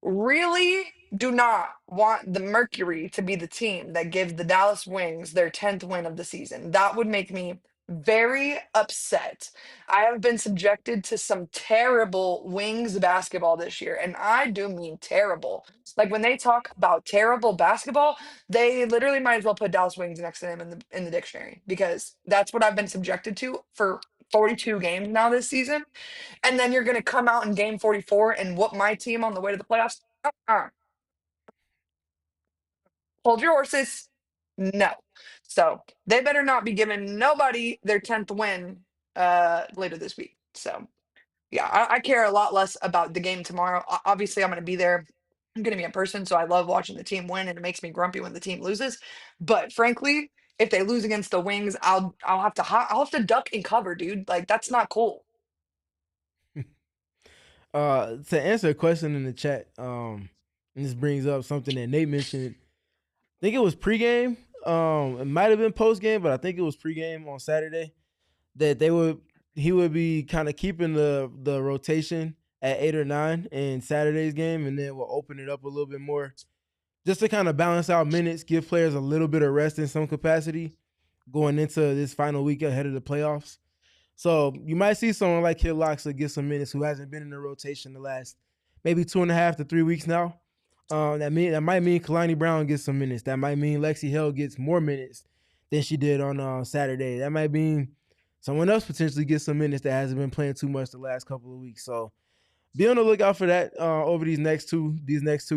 really do not want the Mercury to be the team that gives the Dallas Wings their 10th win of the season. That would make me very upset. I have been subjected to some terrible Wings basketball this year, and I do mean terrible. Like when they talk about terrible basketball, they literally might as well put Dallas Wings next to them in the dictionary because that's what I've been subjected to for 42 games now this season. And then you're going to come out in game 44 and whoop my team on the way to the playoffs? Uh-uh. Hold your horses. No. So they better not be giving nobody their 10th win later this week. So, yeah, I care a lot less about the game tomorrow. Obviously, I'm going to be there. I'm going to be in person, so I love watching the team win, and it makes me grumpy when the team loses. But frankly, if they lose against the Wings, I'll have to duck and cover, dude. Like that's not cool. To answer a question in the chat, and this brings up something that Nate mentioned. I think it was pregame. It might have been postgame, but I think it was pregame on Saturday that he would be kind of keeping the rotation at 8 or 9 in Saturday's game, and then we'll open it up a little bit more just to kind of balance out minutes, give players a little bit of rest in some capacity going into this final week ahead of the playoffs. So you might see someone like Hill Loxley get some minutes who hasn't been in the rotation the last maybe 2.5 to 3 weeks now. That might mean Kalani Brown gets some minutes. That might mean Lexi Hell gets more minutes than she did on Saturday. That might mean someone else potentially gets some minutes that hasn't been playing too much the last couple of weeks. So be on the lookout for that over these next two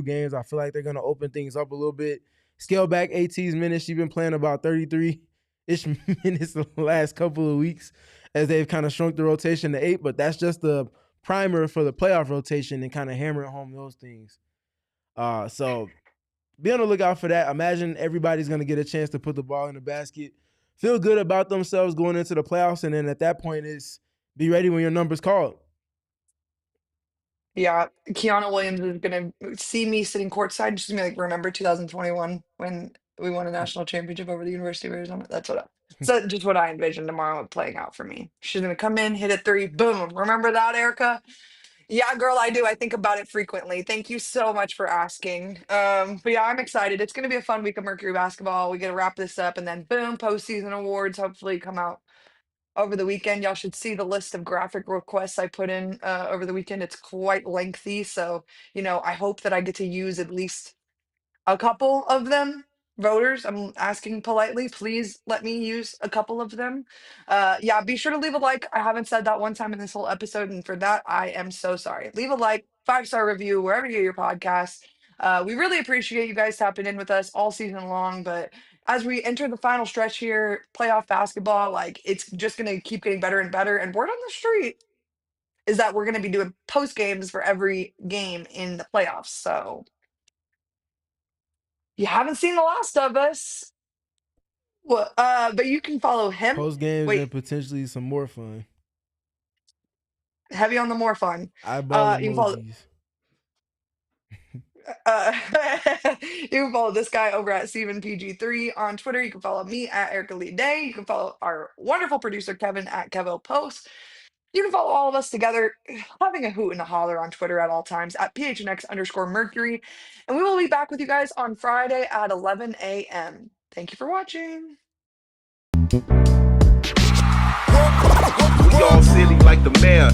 games. I feel like they're going to open things up a little bit. Scale back AT's minutes. She's been playing about 33-ish minutes the last couple of weeks as they've kind of shrunk the rotation to 8, but that's just the primer for the playoff rotation and kind of hammering home those things. So be on the lookout for that. Imagine everybody's going to get a chance to put the ball in the basket, feel good about themselves going into the playoffs, and then at that point is be ready when your number's called. Yeah, Kiana Williams is gonna see me sitting courtside. She's gonna be like, remember 2021 when we won a national championship over the University of Arizona? So just what I envision tomorrow playing out for me. She's gonna come in, hit a three, boom. Remember that, Erica? Yeah, girl, I do. I think about it frequently. Thank you so much for asking. But yeah, I'm excited. It's gonna be a fun week of Mercury basketball. We get to wrap this up and then boom, postseason awards hopefully come out over the weekend. Y'all should see the list of graphic requests I put in over the weekend. It's quite lengthy. So, I hope that I get to use at least a couple of them. Voters, I'm asking politely, please let me use a couple of them. Yeah, be sure to leave a like. I haven't said that one time in this whole episode, and for that, I am so sorry. Leave a like, 5-star review, wherever you get your podcast. We really appreciate you guys tapping in with us all season long, but as we enter the final stretch here, playoff basketball, like it's just gonna keep getting better and better. And word on the street is that we're gonna be doing post games for every game in the playoffs. So you haven't seen the last of us. Well, but you can follow him. Post games Wait, and potentially some more fun. heavy on the more fun. Eyeball You can follow. emojis. Uh, you can follow this guy over at StevenPG3 on Twitter. You can follow me at Erica Lee Day. You can follow our wonderful producer Kevin at Kevo Post. You can follow all of us together, having a hoot and a holler on Twitter at all times at PHNX_Mercury. And we will be back with you guys on Friday at 11 a.m. Thank you for watching. We all silly like the mayor.